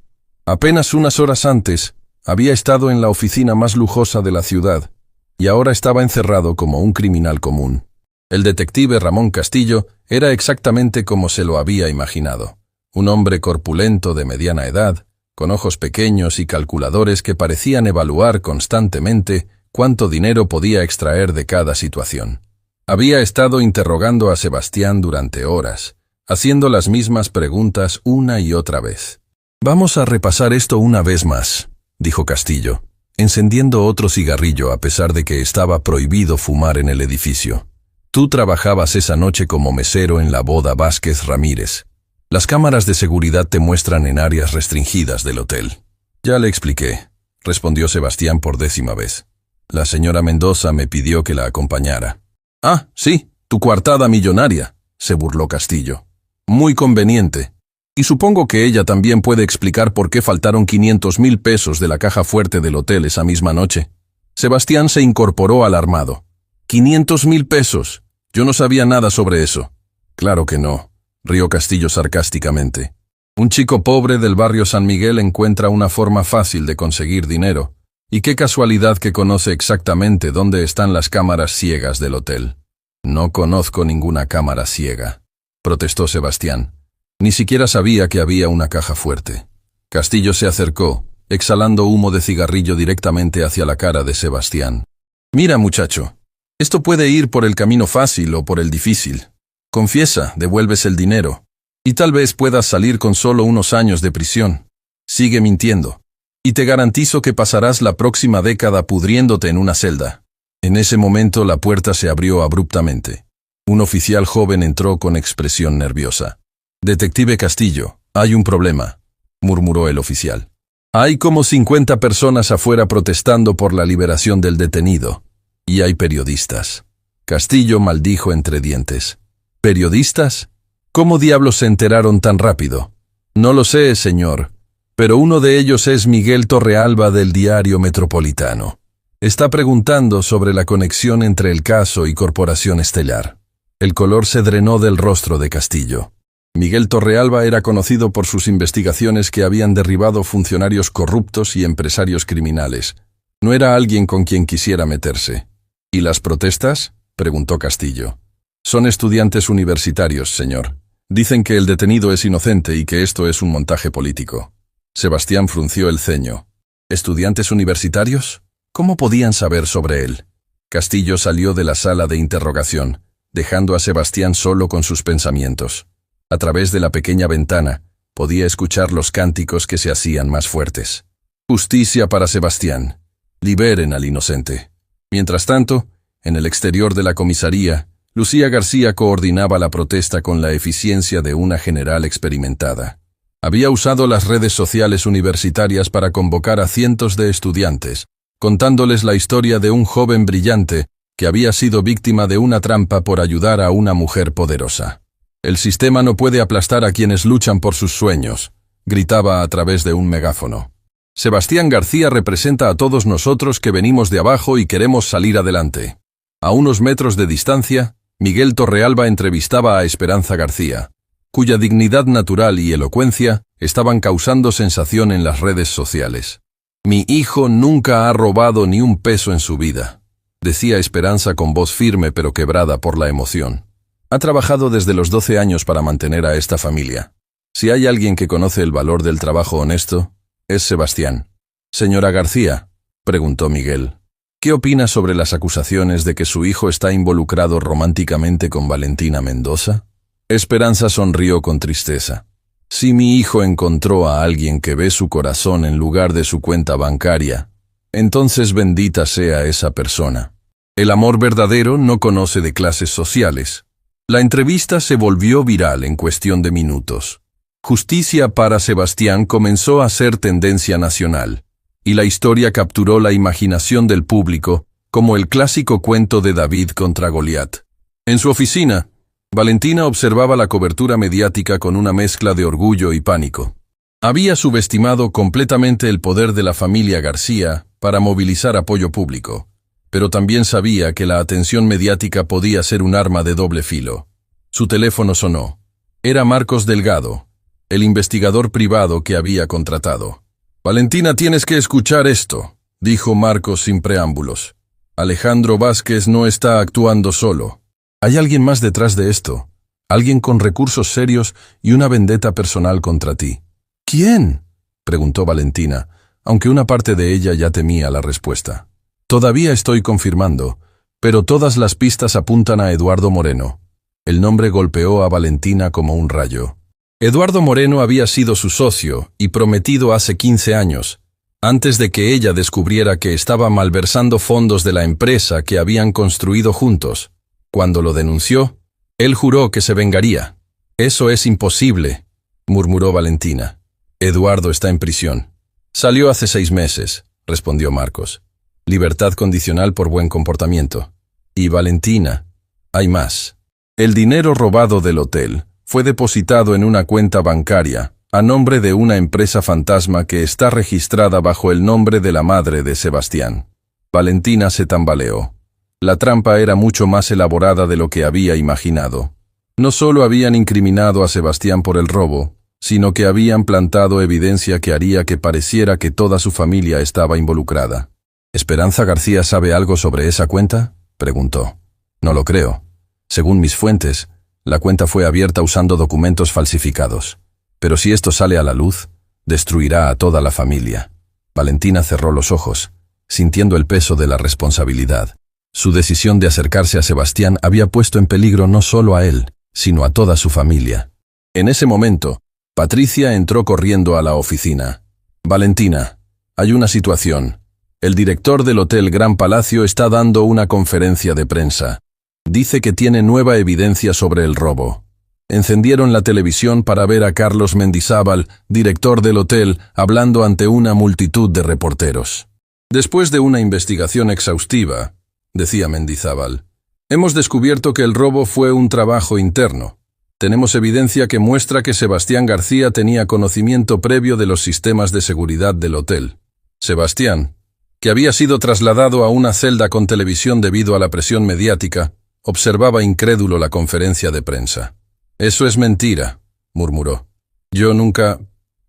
Apenas unas horas antes, había estado en la oficina más lujosa de la ciudad, y ahora estaba encerrado como un criminal común. El detective Ramón Castillo era exactamente como se lo había imaginado. Un hombre corpulento de mediana edad, con ojos pequeños y calculadores que parecían evaluar constantemente cuánto dinero podía extraer de cada situación. Había estado interrogando a Sebastián durante horas, haciendo las mismas preguntas una y otra vez. «Vamos a repasar esto una vez más», dijo Castillo, encendiendo otro cigarrillo a pesar de que estaba prohibido fumar en el edificio. «Tú trabajabas esa noche como mesero en la boda Vázquez Ramírez. Las cámaras de seguridad te muestran en áreas restringidas del hotel». «Ya le expliqué», respondió Sebastián por 10ª vez. «La señora Mendoza me pidió que la acompañara». «Ah, sí, tu coartada millonaria», se burló Castillo. «Muy conveniente. Y supongo que ella también puede explicar por qué faltaron 500,000 pesos de la caja fuerte del hotel esa misma noche». Sebastián se incorporó alarmado. «¿500,000 pesos? Yo no sabía nada sobre eso». «Claro que no», rió Castillo sarcásticamente. «Un chico pobre del barrio San Miguel encuentra una forma fácil de conseguir dinero. Y qué casualidad que conoce exactamente dónde están las cámaras ciegas del hotel». «No conozco ninguna cámara ciega», protestó Sebastián. «Ni siquiera sabía que había una caja fuerte». Castillo se acercó, exhalando humo de cigarrillo directamente hacia la cara de Sebastián. «Mira, muchacho, esto puede ir por el camino fácil o por el difícil. Confiesa, devuelves el dinero, y tal vez puedas salir con solo unos años de prisión. Sigue mintiendo, y te garantizo que pasarás la próxima década pudriéndote en una celda». En ese momento la puerta se abrió abruptamente. Un oficial joven entró con expresión nerviosa. «Detective Castillo, hay un problema», murmuró el oficial. «Hay como 50 personas afuera protestando por la liberación del detenido. Y hay periodistas». Castillo maldijo entre dientes. «¿Periodistas? ¿Cómo diablos se enteraron tan rápido?» «No lo sé, señor, pero uno de ellos es Miguel Torrealba del Diario Metropolitano. Está preguntando sobre la conexión entre el caso y Corporación Estelar». El color se drenó del rostro de Castillo. Miguel Torrealba era conocido por sus investigaciones que habían derribado funcionarios corruptos y empresarios criminales. No era alguien con quien quisiera meterse. «¿Y las protestas?», preguntó Castillo. «Son estudiantes universitarios, señor. Dicen que el detenido es inocente y que esto es un montaje político. Sebastián frunció el ceño. ¿Estudiantes universitarios? ¿Cómo podían saber sobre él? Castillo salió de la sala de interrogación, dejando a Sebastián solo con sus pensamientos. A través de la pequeña ventana, podía escuchar los cánticos que se hacían más fuertes. Justicia para Sebastián. Liberen al inocente. Mientras tanto, en el exterior de la comisaría, Lucía García coordinaba la protesta con la eficiencia de una general experimentada. Había usado las redes sociales universitarias para convocar a cientos de estudiantes, contándoles la historia de un joven brillante que había sido víctima de una trampa por ayudar a una mujer poderosa. El sistema no puede aplastar a quienes luchan por sus sueños, gritaba a través de un megáfono. Sebastián García representa a todos nosotros que venimos de abajo y queremos salir adelante. A unos metros de distancia, Miguel Torrealba entrevistaba a Esperanza García, cuya dignidad natural y elocuencia estaban causando sensación en las redes sociales. Mi hijo nunca ha robado ni un peso en su vida, decía Esperanza con voz firme pero quebrada por la emoción. Ha trabajado desde los 12 años para mantener a esta familia. Si hay alguien que conoce el valor del trabajo honesto, es Sebastián. Señora García, preguntó Miguel, ¿qué opina sobre las acusaciones de que su hijo está involucrado románticamente con Valentina Mendoza? Esperanza sonrió con tristeza. Si mi hijo encontró a alguien que ve su corazón en lugar de su cuenta bancaria, entonces bendita sea esa persona. El amor verdadero no conoce de clases sociales. La entrevista se volvió viral en cuestión de minutos. Justicia para Sebastián comenzó a ser tendencia nacional, y la historia capturó la imaginación del público como el clásico cuento de David contra Goliat. En su oficina, Valentina observaba la cobertura mediática con una mezcla de orgullo y pánico. Había subestimado completamente el poder de la familia García para movilizar apoyo público, pero también sabía que la atención mediática podía ser un arma de doble filo. Su teléfono sonó. Era Marcos Delgado, el investigador privado que había contratado. Valentina, tienes que escuchar esto, dijo Marcos sin preámbulos. Alejandro Vázquez no está actuando solo. Hay alguien más detrás de esto, alguien con recursos serios y una vendetta personal contra ti. ¿Quién?, preguntó Valentina, aunque una parte de ella ya temía la respuesta. Todavía estoy confirmando, pero todas las pistas apuntan a Eduardo Moreno. El nombre golpeó a Valentina como un rayo. Eduardo Moreno había sido su socio y prometido hace 15 años, antes de que ella descubriera que estaba malversando fondos de la empresa que habían construido juntos. Cuando lo denunció, él juró que se vengaría. Eso es imposible, murmuró Valentina. Eduardo está en prisión. Salió hace 6 meses, respondió Marcos. Libertad condicional por buen comportamiento. Y Valentina, hay más. El dinero robado del hotel fue depositado en una cuenta bancaria a nombre de una empresa fantasma que está registrada bajo el nombre de la madre de Sebastián. Valentina se tambaleó. La trampa era mucho más elaborada de lo que había imaginado. No solo habían incriminado a Sebastián por el robo, sino que habían plantado evidencia que haría que pareciera que toda su familia estaba involucrada. ¿Esperanza García sabe algo sobre esa cuenta?, preguntó. No lo creo. Según mis fuentes, la cuenta fue abierta usando documentos falsificados. Pero si esto sale a la luz, destruirá a toda la familia. Valentina cerró los ojos, sintiendo el peso de la responsabilidad. Su decisión de acercarse a Sebastián había puesto en peligro no solo a él, sino a toda su familia. En ese momento, Patricia entró corriendo a la oficina. Valentina, hay una situación. El director del Hotel Gran Palacio está dando una conferencia de prensa. Dice que tiene nueva evidencia sobre el robo. Encendieron la televisión para ver a Carlos Mendizábal, director del hotel, hablando ante una multitud de reporteros. Después de una investigación exhaustiva, decía Mendizábal, hemos descubierto que el robo fue un trabajo interno. Tenemos evidencia que muestra que Sebastián García tenía conocimiento previo de los sistemas de seguridad del hotel. Sebastián, que había sido trasladado a una celda con televisión debido a la presión mediática, observaba incrédulo la conferencia de prensa. Eso es mentira, murmuró. Yo nunca...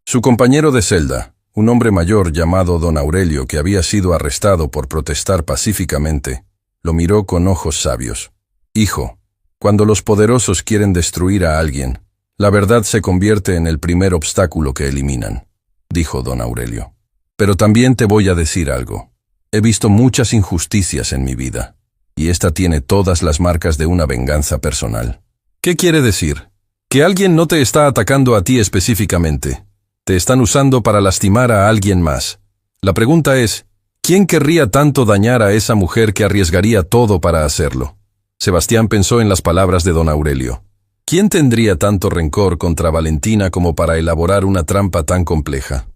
Su compañero de celda, un hombre mayor llamado don Aurelio que había sido arrestado por protestar pacíficamente, lo miró con ojos sabios. Hijo, cuando los poderosos quieren destruir a alguien, La verdad se convierte en el primer obstáculo que eliminan, dijo don Aurelio. Pero también te voy a decir algo. He visto muchas injusticias en mi vida, y esta tiene todas las marcas de una venganza personal. ¿Qué quiere decir? Que alguien no te está atacando a ti específicamente. Te están usando para lastimar a alguien más. La pregunta es, ¿quién querría tanto dañar a esa mujer que arriesgaría todo para hacerlo? Sebastián pensó en las palabras de don Aurelio. ¿Quién tendría tanto rencor contra Valentina como para elaborar una trampa tan compleja?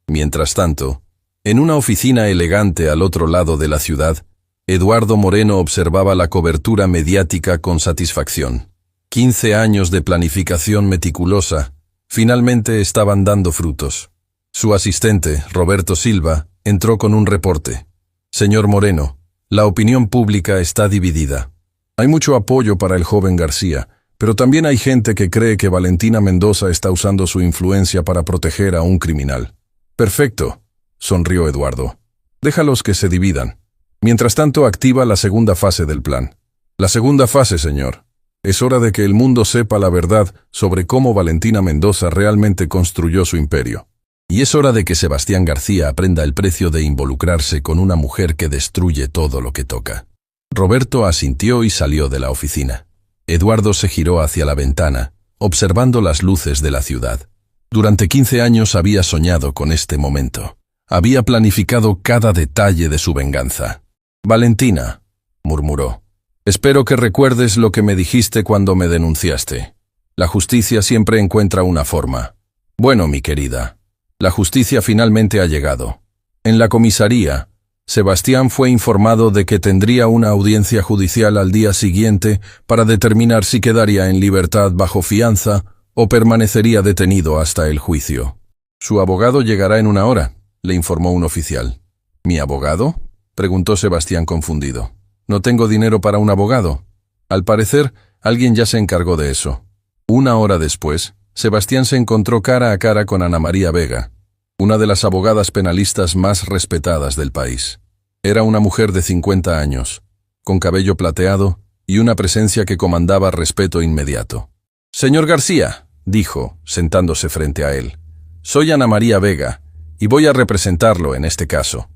Mientras tanto, en una oficina elegante al otro lado de la ciudad, Eduardo Moreno observaba la cobertura mediática con satisfacción. 15 años de planificación meticulosa finalmente estaban dando frutos. Su asistente, Roberto Silva, entró con un reporte. Señor Moreno, la opinión pública está dividida. Hay mucho apoyo para el joven García, pero también hay gente que cree que Valentina Mendoza está usando su influencia para proteger a un criminal. Perfecto, sonrió Eduardo. Déjalos que se dividan. Mientras tanto, activa la segunda fase del plan. La segunda fase, señor. Es hora de que el mundo sepa la verdad sobre cómo Valentina Mendoza realmente construyó su imperio. Y es hora de que Sebastián García aprenda el precio de involucrarse con una mujer que destruye todo lo que toca. Roberto asintió y salió de la oficina. Eduardo se giró hacia la ventana, observando las luces de la ciudad. Durante 15 años había soñado con este momento. Había planificado cada detalle de su venganza. Valentina, murmuró. Espero que recuerdes lo que me dijiste cuando me denunciaste. La justicia siempre encuentra una forma. Bueno, mi querida, la justicia finalmente ha llegado. En la comisaría, Sebastián fue informado de que tendría una audiencia judicial al día siguiente para determinar si quedaría en libertad bajo fianza o permanecería detenido hasta el juicio. Su abogado llegará en 1 hora, le informó un oficial. ¿Mi abogado?, preguntó Sebastián confundido. No tengo dinero para un abogado. Al parecer, alguien ya se encargó de eso. 1 hora después, Sebastián se encontró cara a cara con Ana María Vega, una de las abogadas penalistas más respetadas del país. Era una mujer de 50 años, con cabello plateado y una presencia que comandaba respeto inmediato. Señor García, dijo, sentándose frente a él, soy Ana María Vega, y voy a representarlo en este caso.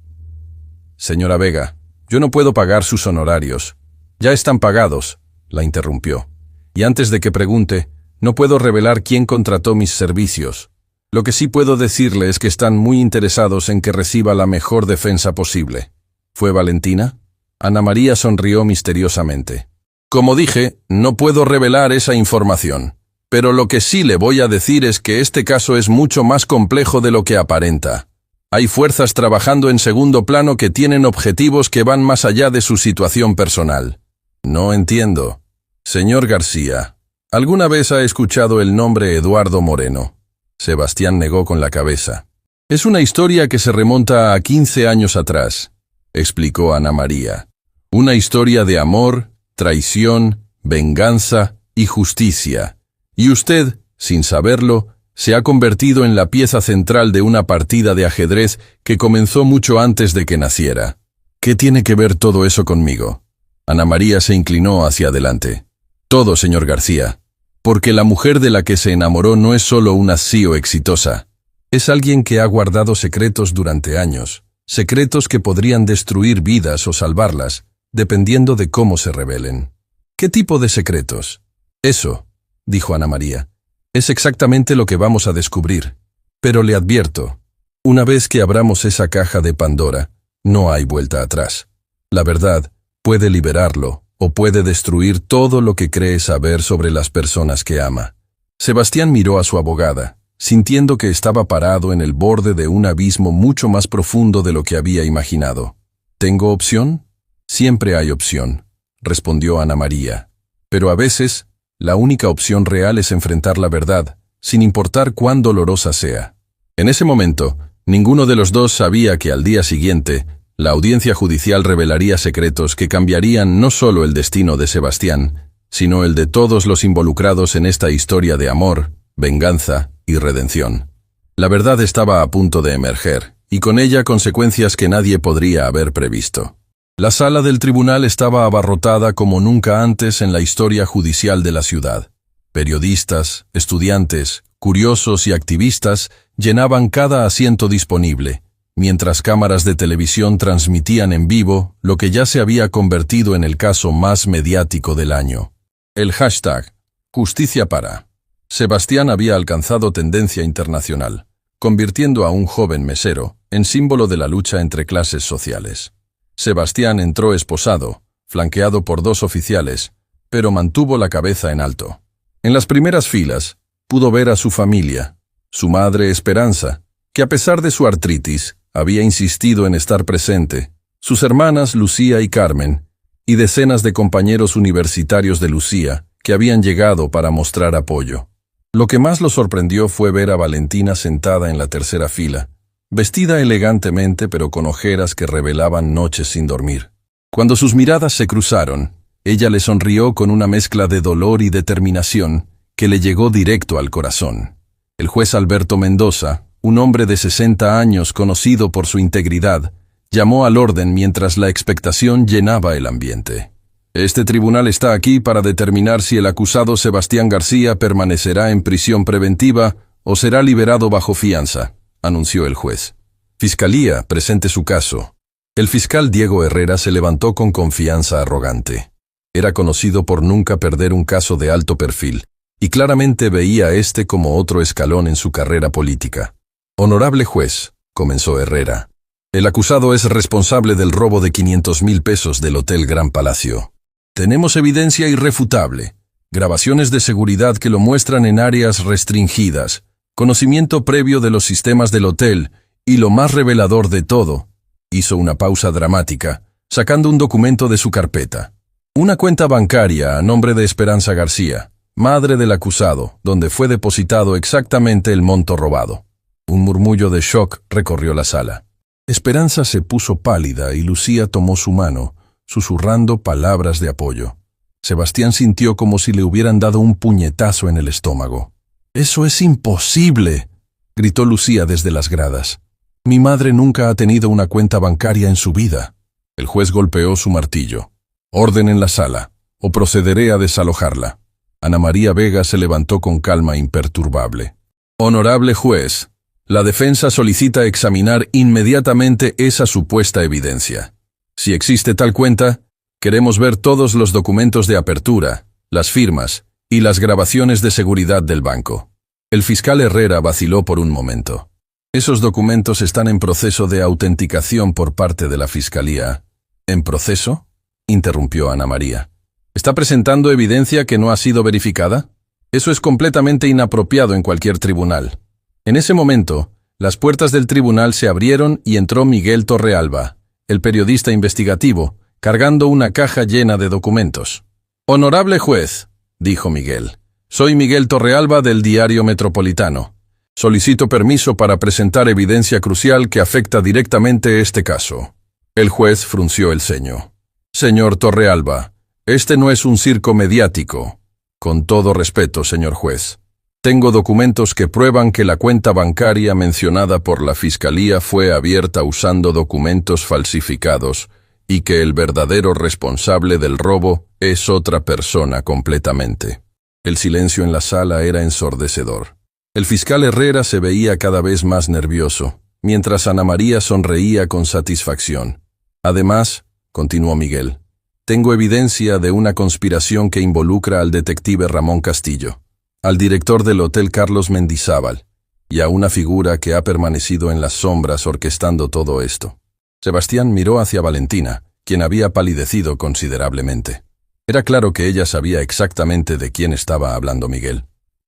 Señora Vega, yo no puedo pagar sus honorarios. Ya están pagados, la interrumpió. Y antes de que pregunte, no puedo revelar quién contrató mis servicios. Lo que sí puedo decirle es que están muy interesados en que reciba la mejor defensa posible. ¿Fue Valentina? Ana María sonrió misteriosamente. Como dije, no puedo revelar esa información. Pero lo que sí le voy a decir es que este caso es mucho más complejo de lo que aparenta. Hay fuerzas trabajando en segundo plano que tienen objetivos que van más allá de su situación personal. No entiendo. Señor García, ¿alguna vez ha escuchado el nombre Eduardo Moreno? Sebastián negó con la cabeza. Es una historia que se remonta a 15 años atrás, explicó Ana María. Una historia de amor, traición, venganza y justicia. Y usted, sin saberlo, se ha convertido en la pieza central de una partida de ajedrez que comenzó mucho antes de que naciera. ¿Qué tiene que ver todo eso conmigo? Ana María se inclinó hacia adelante. Todo, señor García. Porque la mujer de la que se enamoró no es solo una CEO exitosa. Es alguien que ha guardado secretos durante años. Secretos que podrían destruir vidas o salvarlas, dependiendo de cómo se revelen. ¿Qué tipo de secretos? Eso, dijo Ana María. Es exactamente lo que vamos a descubrir. Pero le advierto, una vez que abramos esa caja de Pandora, no hay vuelta atrás. La verdad puede liberarlo o puede destruir todo lo que cree saber sobre las personas que ama. Sebastián miró a su abogada, sintiendo que estaba parado en el borde de un abismo mucho más profundo de lo que había imaginado. ¿Tengo opción? Siempre hay opción, respondió Ana María. Pero a veces, la única opción real es enfrentar la verdad, sin importar cuán dolorosa sea. En ese momento, ninguno de los dos sabía que al día siguiente, la audiencia judicial revelaría secretos que cambiarían no solo el destino de Sebastián, sino el de todos los involucrados en esta historia de amor, venganza y redención. La verdad estaba a punto de emerger, y con ella consecuencias que nadie podría haber previsto. La sala del tribunal estaba abarrotada como nunca antes en la historia judicial de la ciudad. Periodistas, estudiantes, curiosos y activistas llenaban cada asiento disponible, mientras cámaras de televisión transmitían en vivo lo que ya se había convertido en el caso más mediático del año. El hashtag Justicia para Sebastián había alcanzado tendencia internacional, convirtiendo a un joven mesero en símbolo de la lucha entre clases sociales. Sebastián entró esposado, flanqueado por 2 oficiales, pero mantuvo la cabeza en alto. En las primeras filas, pudo ver a su familia, su madre Esperanza, que a pesar de su artritis, había insistido en estar presente, sus hermanas Lucía y Carmen, y decenas de compañeros universitarios de Lucía que habían llegado para mostrar apoyo. Lo que más lo sorprendió fue ver a Valentina sentada en la tercera fila, vestida elegantemente pero con ojeras que revelaban noches sin dormir. Cuando sus miradas se cruzaron, ella le sonrió con una mezcla de dolor y determinación que le llegó directo al corazón. El juez Alberto Mendoza, un hombre de 60 años conocido por su integridad, llamó al orden mientras la expectación llenaba el ambiente. Este tribunal está aquí para determinar si el acusado Sebastián García permanecerá en prisión preventiva o será liberado bajo fianza, anunció el juez. Fiscalía, presente su caso. El fiscal Diego Herrera se levantó con confianza arrogante. Era conocido por nunca perder un caso de alto perfil, y claramente veía este como otro escalón en su carrera política. Honorable juez, comenzó Herrera. El acusado es responsable del robo de 500,000 pesos del Hotel Gran Palacio. Tenemos evidencia irrefutable, grabaciones de seguridad que lo muestran en áreas restringidas, conocimiento previo de los sistemas del hotel y lo más revelador de todo, hizo una pausa dramática, sacando un documento de su carpeta. Una cuenta bancaria a nombre de Esperanza García, madre del acusado, donde fue depositado exactamente el monto robado. Un murmullo de shock recorrió la sala. Esperanza se puso pálida y Lucía tomó su mano, susurrando palabras de apoyo. Sebastián sintió como si le hubieran dado un puñetazo en el estómago. «¡Eso es imposible!», gritó Lucía desde las gradas. «Mi madre nunca ha tenido una cuenta bancaria en su vida». El juez golpeó su martillo. «Orden en la sala, o procederé a desalojarla». Ana María Vega se levantó con calma imperturbable. «Honorable juez, la defensa solicita examinar inmediatamente esa supuesta evidencia. Si existe tal cuenta, queremos ver todos los documentos de apertura, las firmas y las grabaciones de seguridad del banco». El fiscal Herrera vaciló por un momento. «Esos documentos están en proceso de autenticación por parte de la Fiscalía». «¿En proceso?», interrumpió Ana María. ¿Está presentando evidencia que no ha sido verificada? Eso es completamente inapropiado en cualquier tribunal». En ese momento, las puertas del tribunal se abrieron y entró Miguel Torrealba, el periodista investigativo, cargando una caja llena de documentos. «Honorable juez», dijo Miguel, «soy Miguel Torrealba del Diario Metropolitano. Solicito permiso para presentar evidencia crucial que afecta directamente este caso». El juez frunció el ceño. «Señor Torrealba, este no es un circo mediático. Con todo respeto, señor juez. Tengo documentos que prueban que la cuenta bancaria mencionada por la Fiscalía fue abierta usando documentos falsificados y que el verdadero responsable del robo es otra persona completamente». El silencio en la sala era ensordecedor. El fiscal Herrera se veía cada vez más nervioso, mientras Ana María sonreía con satisfacción. «Además», continuó Miguel, «tengo evidencia de una conspiración que involucra al detective Ramón Castillo, al director del Hotel Carlos Mendizábal, y a una figura que ha permanecido en las sombras orquestando todo esto». Sebastián miró hacia Valentina, quien había palidecido considerablemente. Era claro que ella sabía exactamente de quién estaba hablando Miguel.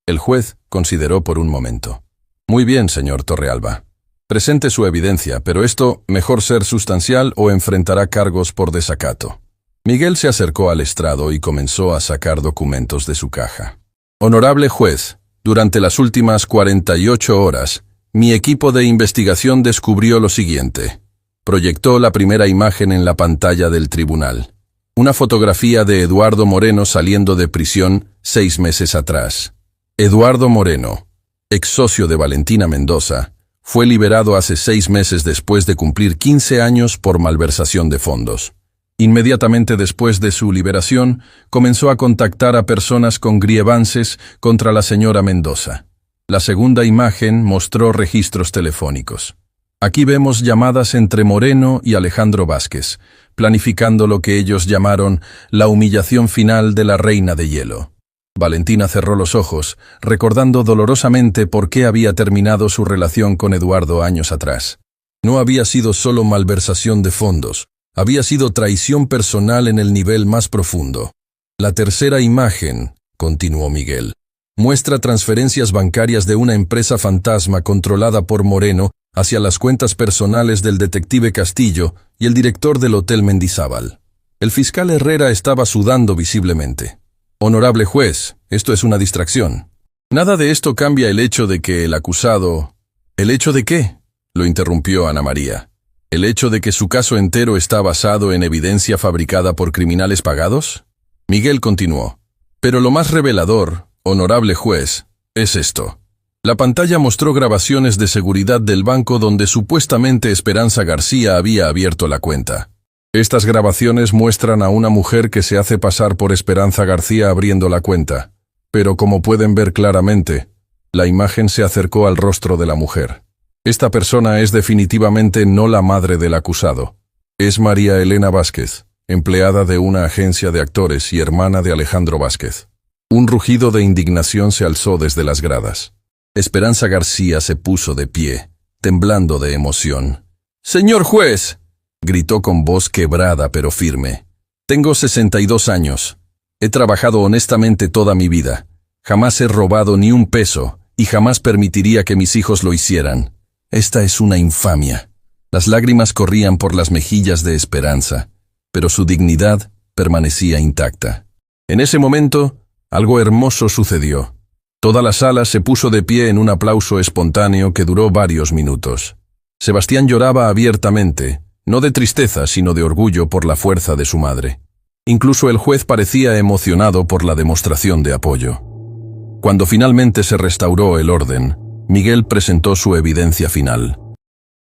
El juez consideró por un momento. «Muy bien, señor Torrealba. Presente su evidencia, pero esto mejor ser sustancial o enfrentará cargos por desacato». Miguel se acercó al estrado y comenzó a sacar documentos de su caja. «Honorable juez, durante las últimas 48 horas, mi equipo de investigación descubrió lo siguiente». Proyectó la primera imagen en la pantalla del tribunal. Una fotografía de Eduardo Moreno saliendo de prisión 6 meses atrás. Eduardo Moreno, ex socio de Valentina Mendoza, fue liberado hace 6 meses después de cumplir 15 años por malversación de fondos. Inmediatamente después de su liberación, comenzó a contactar a personas con grievances contra la señora Mendoza. La segunda imagen mostró registros telefónicos. Aquí vemos llamadas entre Moreno y Alejandro Vázquez, planificando lo que ellos llamaron la humillación final de la Reina de Hielo. Valentina cerró los ojos, recordando dolorosamente por qué había terminado su relación con Eduardo años atrás. No había sido solo malversación de fondos, había sido traición personal en el nivel más profundo. La tercera imagen, continuó Miguel, muestra transferencias bancarias de una empresa fantasma controlada por Moreno hacia las cuentas personales del detective Castillo y el director del Hotel Mendizábal. El fiscal Herrera estaba sudando visiblemente. Honorable juez, esto es una distracción. Nada de esto cambia el hecho de que el acusado... ¿El hecho de qué?, lo interrumpió Ana María. ¿El hecho de que su caso entero está basado en evidencia fabricada por criminales pagados? Miguel continuó. Pero lo más revelador, honorable juez, es esto. La pantalla mostró grabaciones de seguridad del banco donde supuestamente Esperanza García había abierto la cuenta. Estas grabaciones muestran a una mujer que se hace pasar por Esperanza García abriendo la cuenta, pero como pueden ver claramente, la imagen se acercó al rostro de la mujer. Esta persona es definitivamente no la madre del acusado. Es María Elena Vázquez, empleada de una agencia de actores y hermana de Alejandro Vázquez. Un rugido de indignación se alzó desde las gradas. Esperanza García se puso de pie, temblando de emoción. «¡Señor juez!», gritó con voz quebrada pero firme. «Tengo 62 años. He trabajado honestamente toda mi vida. Jamás he robado ni un peso y jamás permitiría que mis hijos lo hicieran. Esta es una infamia». Las lágrimas corrían por las mejillas de Esperanza, pero su dignidad permanecía intacta. En ese momento, algo hermoso sucedió. Toda la sala se puso de pie en un aplauso espontáneo que duró varios minutos. Sebastián lloraba abiertamente, no de tristeza sino de orgullo por la fuerza de su madre. Incluso el juez parecía emocionado por la demostración de apoyo. Cuando finalmente se restauró el orden, Miguel presentó su evidencia final.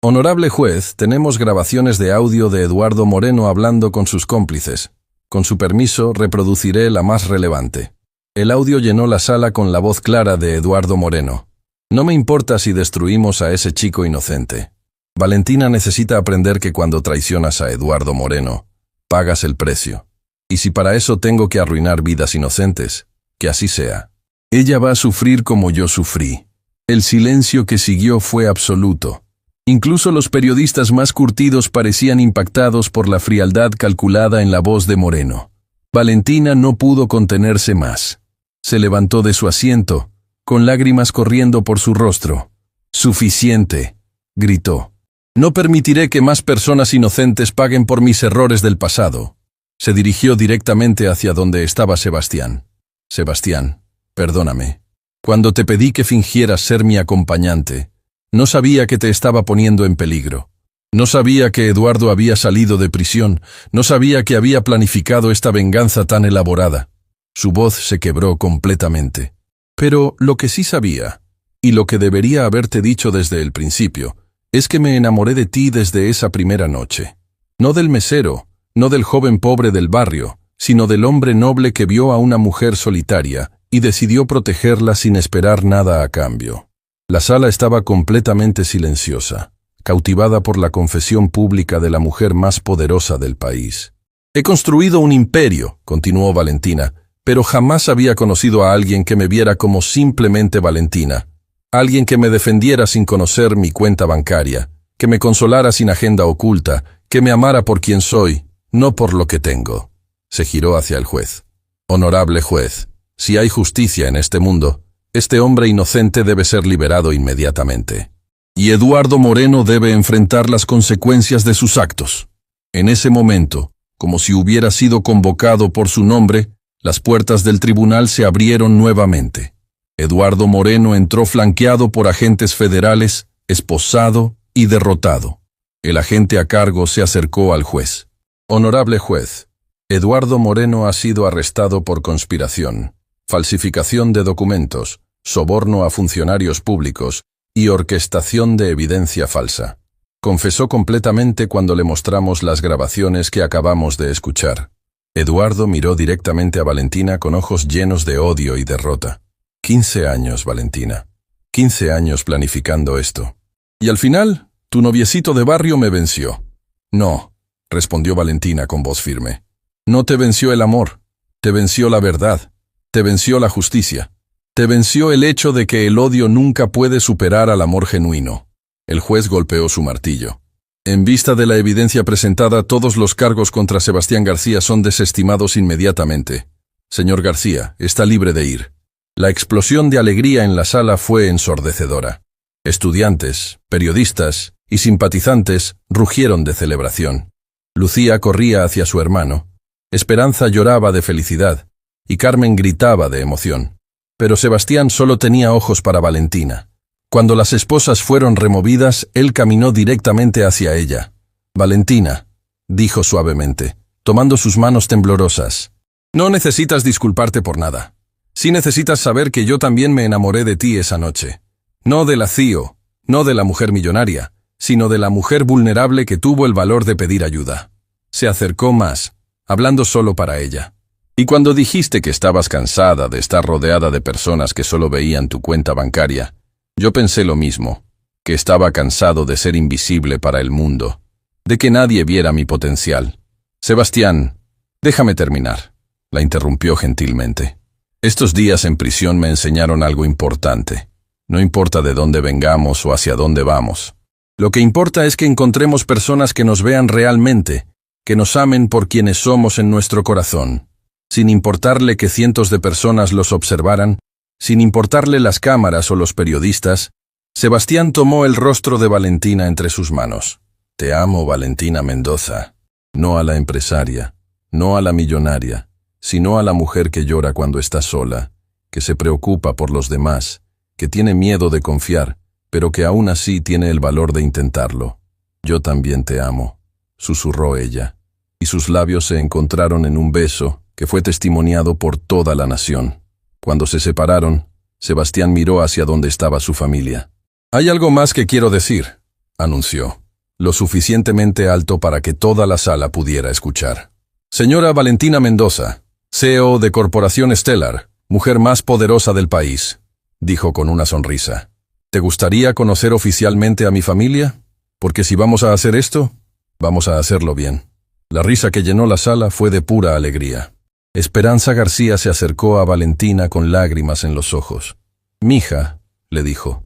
«Honorable juez, tenemos grabaciones de audio de Eduardo Moreno hablando con sus cómplices. Con su permiso, reproduciré la más relevante». El audio llenó la sala con la voz clara de Eduardo Moreno. «No me importa si destruimos a ese chico inocente. Valentina necesita aprender que cuando traicionas a Eduardo Moreno, pagas el precio. Y si para eso tengo que arruinar vidas inocentes, que así sea. Ella va a sufrir como yo sufrí». El silencio que siguió fue absoluto. Incluso los periodistas más curtidos parecían impactados por la frialdad calculada en la voz de Moreno. Valentina no pudo contenerse más. Se levantó de su asiento, con lágrimas corriendo por su rostro. «Suficiente», gritó. «No permitiré que más personas inocentes paguen por mis errores del pasado». Se dirigió directamente hacia donde estaba Sebastián. «Sebastián, perdóname. Cuando te pedí que fingieras ser mi acompañante, no sabía que te estaba poniendo en peligro. No sabía que Eduardo había salido de prisión, no sabía que había planificado esta venganza tan elaborada». Su voz se quebró completamente. «Pero lo que sí sabía, y lo que debería haberte dicho desde el principio, es que me enamoré de ti desde esa primera noche. No del mesero, no del joven pobre del barrio, sino del hombre noble que vio a una mujer solitaria y decidió protegerla sin esperar nada a cambio». La sala estaba completamente silenciosa, cautivada por la confesión pública de la mujer más poderosa del país. «He construido un imperio», continuó Valentina, «pero jamás había conocido a alguien que me viera como simplemente Valentina. Alguien que me defendiera sin conocer mi cuenta bancaria, que me consolara sin agenda oculta, que me amara por quien soy, no por lo que tengo». Se giró hacia el juez. «Honorable juez, si hay justicia en este mundo, este hombre inocente debe ser liberado inmediatamente. Y Eduardo Moreno debe enfrentar las consecuencias de sus actos». En ese momento, como si hubiera sido convocado por su nombre, las puertas del tribunal se abrieron nuevamente. Eduardo Moreno entró flanqueado por agentes federales, esposado y derrotado. El agente a cargo se acercó al juez. «Honorable juez, Eduardo Moreno ha sido arrestado por conspiración, falsificación de documentos, soborno a funcionarios públicos y orquestación de evidencia falsa. confesó completamente cuando le mostramos las grabaciones que acabamos de escuchar. Eduardo miró directamente a Valentina con ojos llenos de odio y derrota. 15 años, Valentina. 15 años planificando esto. Y al final, tu noviecito de barrio me venció. No, respondió Valentina con voz firme. No te venció el amor, te venció la verdad, te venció la justicia, te venció el hecho de que el odio nunca puede superar al amor genuino. El juez golpeó su martillo. En vista de la evidencia presentada, todos los cargos contra Sebastián García son desestimados inmediatamente. Señor García, está libre de ir. La explosión de alegría en la sala fue ensordecedora. Estudiantes, periodistas y simpatizantes rugieron de celebración. Lucía corría hacia su hermano. Esperanza lloraba de felicidad y Carmen gritaba de emoción. Pero Sebastián solo tenía ojos para Valentina. Cuando las esposas fueron removidas, él caminó directamente hacia ella. Valentina, dijo suavemente, tomando sus manos temblorosas. No necesitas disculparte por nada. Sí necesitas saber que yo también me enamoré de ti esa noche. No de la CIO, no de la mujer millonaria, sino de la mujer vulnerable que tuvo el valor de pedir ayuda. Se acercó más, hablando solo para ella. Y cuando dijiste que estabas cansada de estar rodeada de personas que solo veían tu cuenta bancaria, yo pensé lo mismo, que estaba cansado de ser invisible para el mundo, de que nadie viera mi potencial. Sebastián, déjame terminar, la interrumpió gentilmente. Estos días en prisión me enseñaron algo importante. No importa de dónde vengamos o hacia dónde vamos. Lo que importa es que encontremos personas que nos vean realmente, que nos amen por quienes somos en nuestro corazón, sin importarle que cientos de personas los observaran, sin importarle las cámaras o los periodistas. Sebastián tomó el rostro de Valentina entre sus manos. Te amo, Valentina Mendoza. No a la empresaria, no a la millonaria, sino a la mujer que llora cuando está sola, que se preocupa por los demás, que tiene miedo de confiar, pero que aún así tiene el valor de intentarlo. Yo también te amo, susurró ella, y sus labios se encontraron en un beso que fue testimoniado por toda la nación. Cuando se separaron, Sebastián miró hacia donde estaba su familia. Hay algo más que quiero decir, anunció, lo suficientemente alto para que toda la sala pudiera escuchar. Señora Valentina Mendoza, CEO de Corporación Stellar, mujer más poderosa del país, dijo con una sonrisa. ¿Te gustaría conocer oficialmente a mi familia? Porque si vamos a hacer esto, vamos a hacerlo bien. La risa que llenó la sala fue de pura alegría. Esperanza García se acercó a Valentina con lágrimas en los ojos. Mija, le dijo,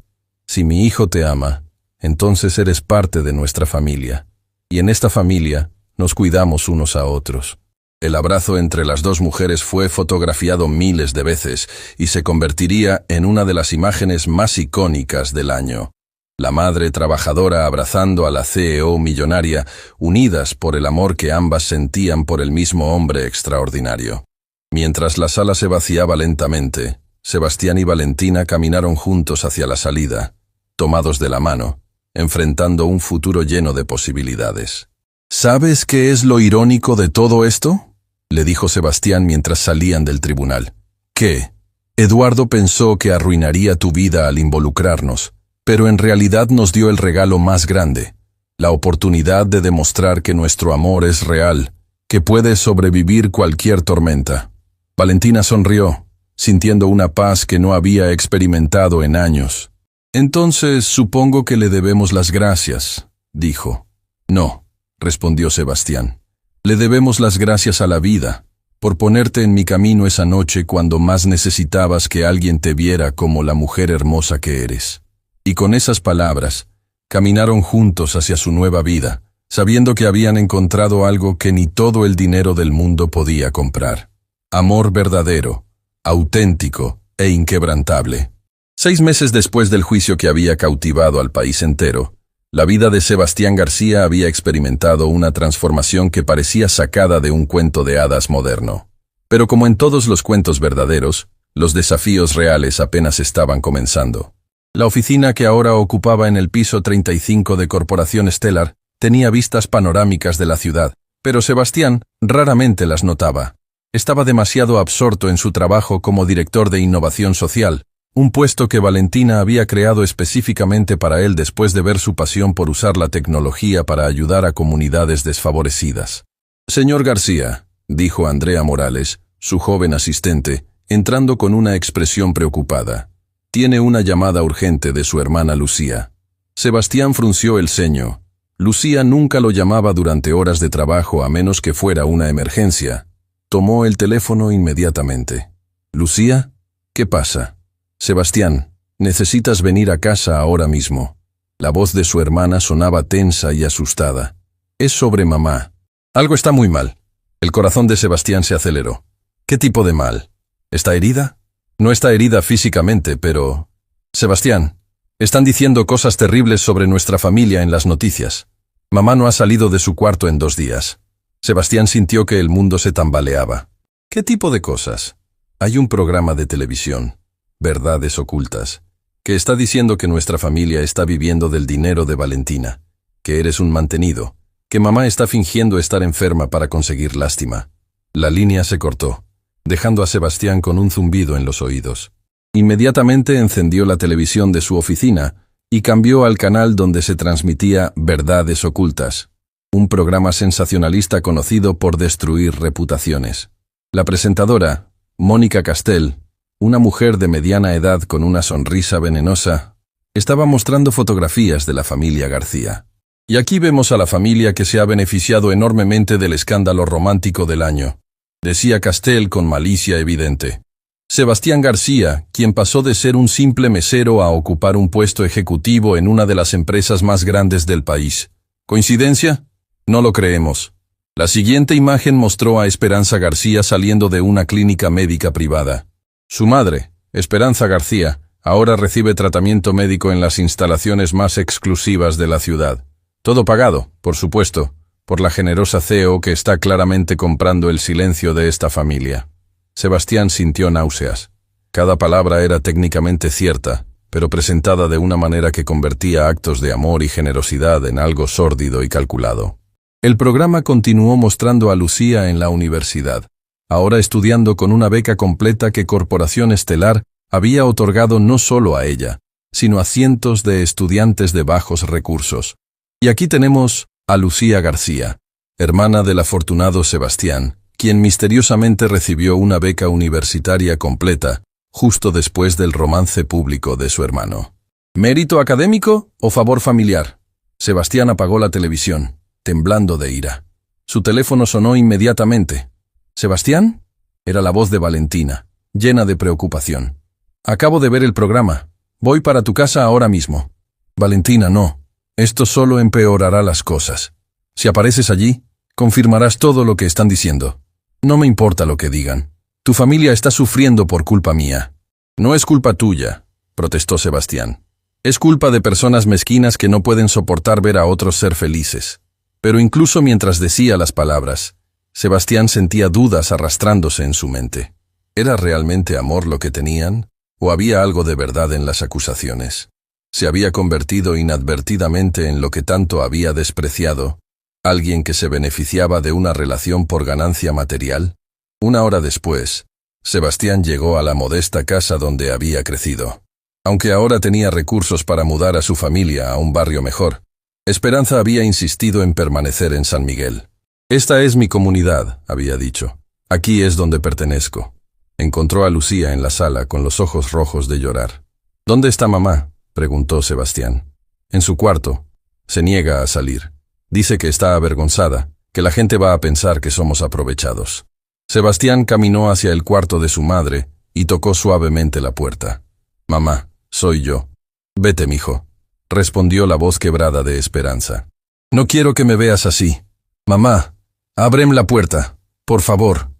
si mi hijo te ama, entonces eres parte de nuestra familia. Y en esta familia nos cuidamos unos a otros. El abrazo entre las dos mujeres fue fotografiado miles de veces y se convertiría en una de las imágenes más icónicas del año. La madre trabajadora abrazando a la CEO millonaria, unidas por el amor que ambas sentían por el mismo hombre extraordinario. Mientras la sala se vaciaba lentamente, Sebastián y Valentina caminaron juntos hacia la salida, tomados de la mano, enfrentando un futuro lleno de posibilidades. ¿Sabes qué es lo irónico de todo esto?, le dijo Sebastián mientras salían del tribunal. ¿Qué? Eduardo pensó que arruinaría tu vida al involucrarnos, pero en realidad nos dio el regalo más grande, la oportunidad de demostrar que nuestro amor es real, que puede sobrevivir cualquier tormenta. Valentina sonrió, sintiendo una paz que no había experimentado en años. Entonces supongo que le debemos las gracias, dijo. No, respondió Sebastián. Le debemos las gracias a la vida, por ponerte en mi camino esa noche cuando más necesitabas que alguien te viera como la mujer hermosa que eres. Y con esas palabras, caminaron juntos hacia su nueva vida, sabiendo que habían encontrado algo que ni todo el dinero del mundo podía comprar. Amor verdadero, auténtico e inquebrantable. 6 meses después del juicio que había cautivado al país entero, la vida de Sebastián García había experimentado una transformación que parecía sacada de un cuento de hadas moderno. Pero como en todos los cuentos verdaderos, los desafíos reales apenas estaban comenzando. La oficina que ahora ocupaba en el piso 35 de Corporación Stellar tenía vistas panorámicas de la ciudad, pero Sebastián raramente las notaba. Estaba demasiado absorto en su trabajo como director de innovación social Un puesto que Valentina había creado específicamente para él después de ver su pasión por usar la tecnología para ayudar a comunidades desfavorecidas. «Señor García», dijo Andrea Morales, su joven asistente, entrando con una expresión preocupada. «Tiene una llamada urgente de su hermana Lucía». Sebastián frunció el ceño. Lucía nunca lo llamaba durante horas de trabajo a menos que fuera una emergencia. Tomó el teléfono inmediatamente. «¿Lucía? ¿Qué pasa?» «Sebastián, necesitas venir a casa ahora mismo». La voz de su hermana sonaba tensa y asustada. «Es sobre mamá». «Algo está muy mal». El corazón de Sebastián se aceleró. «¿Qué tipo de mal? ¿Está herida?» «No está herida físicamente, pero...» «Sebastián, están diciendo cosas terribles sobre nuestra familia en las noticias. Mamá no ha salido de su cuarto en 2 días». Sebastián sintió que el mundo se tambaleaba. «¿Qué tipo de cosas?» «Hay un programa de televisión, Verdades Ocultas, que está diciendo que nuestra familia está viviendo del dinero de Valentina, que eres un mantenido, que mamá está fingiendo estar enferma para conseguir lástima». La línea se cortó, dejando a Sebastián con un zumbido en los oídos. Inmediatamente encendió la televisión de su oficina y cambió al canal donde se transmitía Verdades Ocultas, un programa sensacionalista conocido por destruir reputaciones. La presentadora, Mónica Castell, una mujer de mediana edad con una sonrisa venenosa, estaba mostrando fotografías de la familia García. «Y aquí vemos a la familia que se ha beneficiado enormemente del escándalo romántico del año», decía Castell con malicia evidente. «Sebastián García, quien pasó de ser un simple mesero a ocupar un puesto ejecutivo en una de las empresas más grandes del país. ¿Coincidencia? No lo creemos». La siguiente imagen mostró a Esperanza García saliendo de una clínica médica privada. Su madre, Esperanza García, ahora recibe tratamiento médico en las instalaciones más exclusivas de la ciudad. Todo pagado, por supuesto, por la generosa CEO que está claramente comprando el silencio de esta familia. Sebastián sintió náuseas. Cada palabra era técnicamente cierta, pero presentada de una manera que convertía actos de amor y generosidad en algo sórdido y calculado. El programa continuó mostrando a Lucía en la universidad, ahora estudiando con una beca completa que Corporación Estelar había otorgado no solo a ella, sino a cientos de estudiantes de bajos recursos. Y aquí tenemos a Lucía García, hermana del afortunado Sebastián, quien misteriosamente recibió una beca universitaria completa, justo después del romance público de su hermano. ¿Mérito académico o favor familiar? Sebastián apagó la televisión, temblando de ira. Su teléfono sonó inmediatamente. ¿Sebastián? Era la voz de Valentina, llena de preocupación. «Acabo de ver el programa. Voy para tu casa ahora mismo». «Valentina, no. Esto solo empeorará las cosas. Si apareces allí, confirmarás todo lo que están diciendo. No me importa lo que digan. Tu familia está sufriendo por culpa mía». «No es culpa tuya», protestó Sebastián. «Es culpa de personas mezquinas que no pueden soportar ver a otros ser felices». Pero incluso mientras decía las palabras, Sebastián sentía dudas arrastrándose en su mente. ¿Era realmente amor lo que tenían? ¿O había algo de verdad en las acusaciones? ¿Se había convertido inadvertidamente en lo que tanto había despreciado? ¿Alguien que se beneficiaba de una relación por ganancia material? 1 hora después, Sebastián llegó a la modesta casa donde había crecido. Aunque ahora tenía recursos para mudar a su familia a un barrio mejor, Esperanza había insistido en permanecer en San Miguel. «Esta es mi comunidad», había dicho. «Aquí es donde pertenezco». Encontró a Lucía en la sala con los ojos rojos de llorar. «¿Dónde está mamá?», preguntó Sebastián. «En su cuarto. Se niega a salir. Dice que está avergonzada, que la gente va a pensar que somos aprovechados». Sebastián caminó hacia el cuarto de su madre y tocó suavemente la puerta. «Mamá, soy yo». «Vete, mijo», respondió la voz quebrada de Esperanza. «No quiero que me veas así. Mamá, ábreme la puerta, por favor».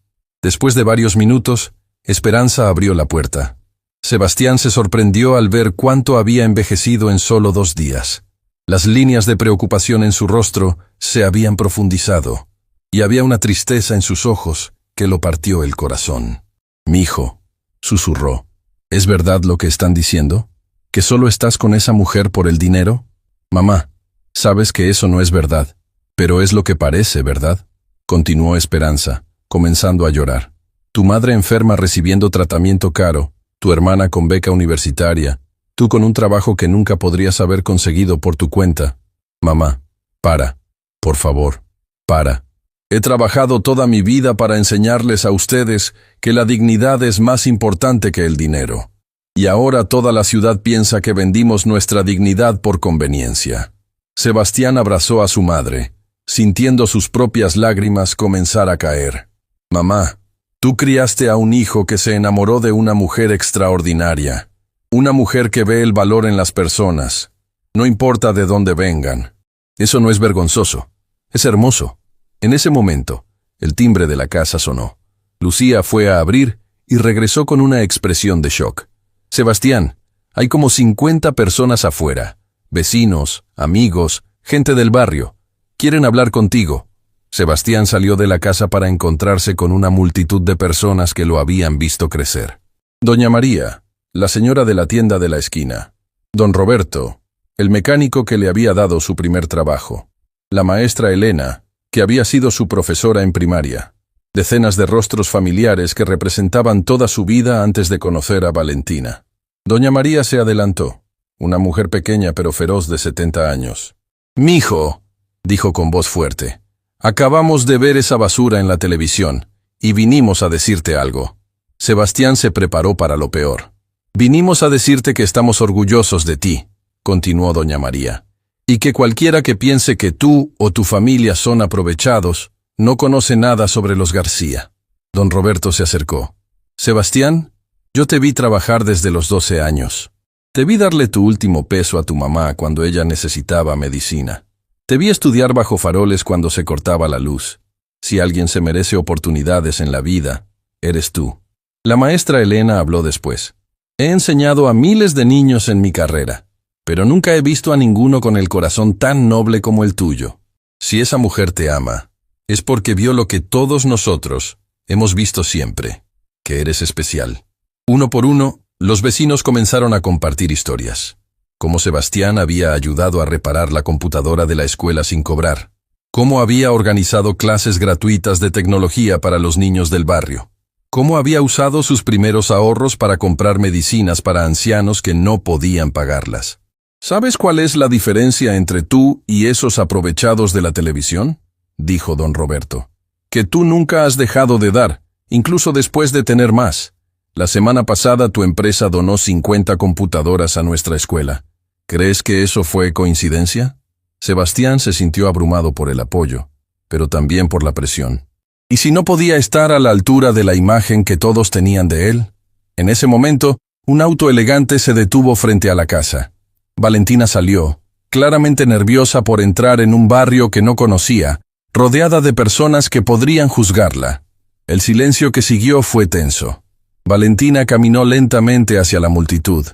Después de varios minutos, Esperanza abrió la puerta. Sebastián se sorprendió al ver cuánto había envejecido en solo 2 días. Las líneas de preocupación en su rostro se habían profundizado, y había una tristeza en sus ojos que lo partió el corazón. «Mijo», susurró, «¿es verdad lo que están diciendo? ¿Que solo estás con esa mujer por el dinero? Mamá, sabes que eso no es verdad, pero es lo que parece, ¿verdad?», continuó Esperanza, comenzando a llorar. «Tu madre enferma recibiendo tratamiento caro, Tu hermana con beca universitaria, tú con un trabajo que nunca podrías haber conseguido por tu cuenta. Mamá, para. Por favor, para. He trabajado toda mi vida para enseñarles a ustedes que la dignidad es más importante que el dinero. Y ahora toda la ciudad piensa que vendimos nuestra dignidad por conveniencia. Sebastián abrazó a su madre, sintiendo sus propias lágrimas comenzar a caer. Mamá, tú criaste a un hijo que se enamoró de una mujer extraordinaria. Una mujer que ve el valor en las personas. No importa de dónde vengan. Eso no es vergonzoso. Es hermoso. En ese momento, el timbre de la casa sonó. Lucía fue a abrir y regresó con una expresión de shock. Sebastián, hay como 50 personas afuera. Vecinos, amigos, gente del barrio. Quieren hablar contigo. Sebastián salió de la casa para encontrarse con una multitud de personas que lo habían visto crecer. Doña María, la señora de la tienda de la esquina. Don Roberto, el mecánico que le había dado su primer trabajo. La maestra Elena, que había sido su profesora en primaria. Decenas de rostros familiares que representaban toda su vida antes de conocer a Valentina. Doña María se adelantó, una mujer pequeña pero feroz de 70 años. «Mijo», dijo con voz fuerte, «acabamos de ver esa basura en la televisión, y vinimos a decirte algo». Sebastián se preparó para lo peor. «Vinimos a decirte que estamos orgullosos de ti», continuó doña María. «Y que cualquiera que piense que tú o tu familia son aprovechados, no conoce nada sobre los García». Don Roberto se acercó. «Sebastián, yo te vi trabajar desde los 12 años. Te vi darle tu último peso a tu mamá cuando ella necesitaba medicina. Te vi estudiar bajo faroles cuando se cortaba la luz. Si alguien se merece oportunidades en la vida, eres tú». La maestra Elena habló después. «He enseñado a miles de niños en mi carrera, pero nunca he visto a ninguno con el corazón tan noble como el tuyo. Si esa mujer te ama, es porque vio lo que todos nosotros hemos visto siempre, que eres especial». Uno por uno, los vecinos comenzaron a compartir historias. Cómo Sebastián había ayudado a reparar la computadora de la escuela sin cobrar. Cómo había organizado clases gratuitas de tecnología para los niños del barrio. Cómo había usado sus primeros ahorros para comprar medicinas para ancianos que no podían pagarlas. «¿Sabes cuál es la diferencia entre tú y esos aprovechados de la televisión?», dijo don Roberto. «Que tú nunca has dejado de dar, incluso después de tener más. La semana pasada tu empresa donó 50 computadoras a nuestra escuela. ¿Crees que eso fue coincidencia?». Sebastián se sintió abrumado por el apoyo, pero también por la presión. ¿Y si no podía estar a la altura de la imagen que todos tenían de él? En ese momento, un auto elegante se detuvo frente a la casa. Valentina salió, claramente nerviosa por entrar en un barrio que no conocía, rodeada de personas que podrían juzgarla. El silencio que siguió fue tenso. Valentina caminó lentamente hacia la multitud,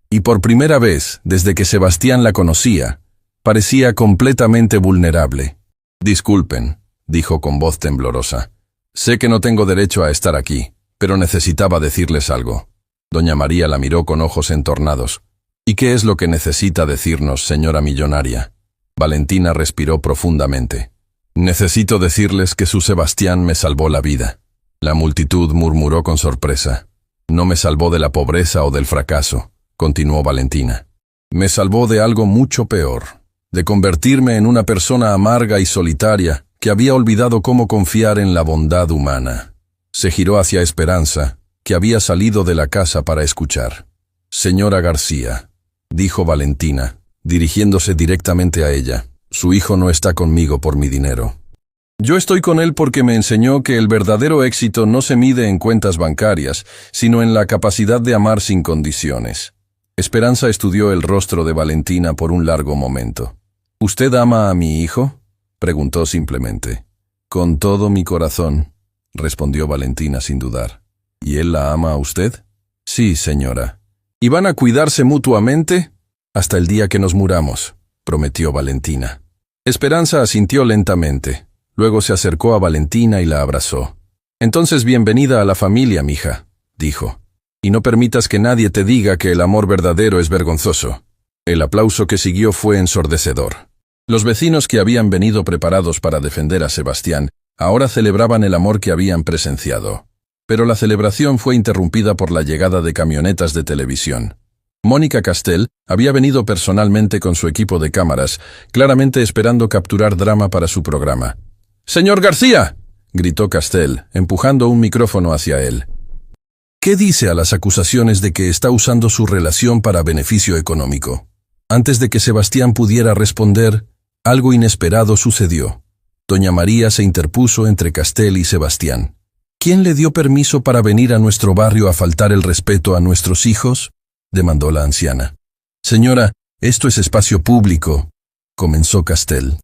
y por primera vez, desde que Sebastián la conocía, parecía completamente vulnerable. «Disculpen», dijo con voz temblorosa. «Sé que no tengo derecho a estar aquí, pero necesitaba decirles algo». Doña María la miró con ojos entornados. «¿Y qué es lo que necesita decirnos, señora millonaria?». Valentina respiró profundamente. «Necesito decirles que su Sebastián me salvó la vida». La multitud murmuró con sorpresa. «No me salvó de la pobreza o del fracaso», continuó Valentina. «Me salvó de algo mucho peor, de convertirme en una persona amarga y solitaria que había olvidado cómo confiar en la bondad humana». Se giró hacia Esperanza, que había salido de la casa para escuchar. «Señora García», dijo Valentina, dirigiéndose directamente a ella, «su hijo no está conmigo por mi dinero. Yo estoy con él porque me enseñó que el verdadero éxito no se mide en cuentas bancarias, sino en la capacidad de amar sin condiciones». Esperanza estudió el rostro de Valentina por un largo momento. «¿Usted ama a mi hijo?», preguntó simplemente. «Con todo mi corazón», respondió Valentina sin dudar. «¿Y él la ama a usted?». «Sí, señora». «¿Y van a cuidarse mutuamente?». «Hasta el día que nos muramos», prometió Valentina. Esperanza asintió lentamente. Luego se acercó a Valentina y la abrazó. «Entonces bienvenida a la familia, mija», dijo. «Y no permitas que nadie te diga que el amor verdadero es vergonzoso». El aplauso que siguió fue ensordecedor. Los vecinos que habían venido preparados para defender a Sebastián ahora celebraban el amor que habían presenciado. Pero la celebración fue interrumpida por la llegada de camionetas de televisión. Mónica Castell había venido personalmente con su equipo de cámaras, claramente esperando capturar drama para su programa. «¡Señor García!», gritó Castell, empujando un micrófono hacia él. «¿Qué dice a las acusaciones de que está usando su relación para beneficio económico?». Antes de que Sebastián pudiera responder, algo inesperado sucedió. Doña María se interpuso entre Castell y Sebastián. «¿Quién le dio permiso para venir a nuestro barrio a faltar el respeto a nuestros hijos?», demandó la anciana. «Señora, esto es espacio público», comenzó Castell.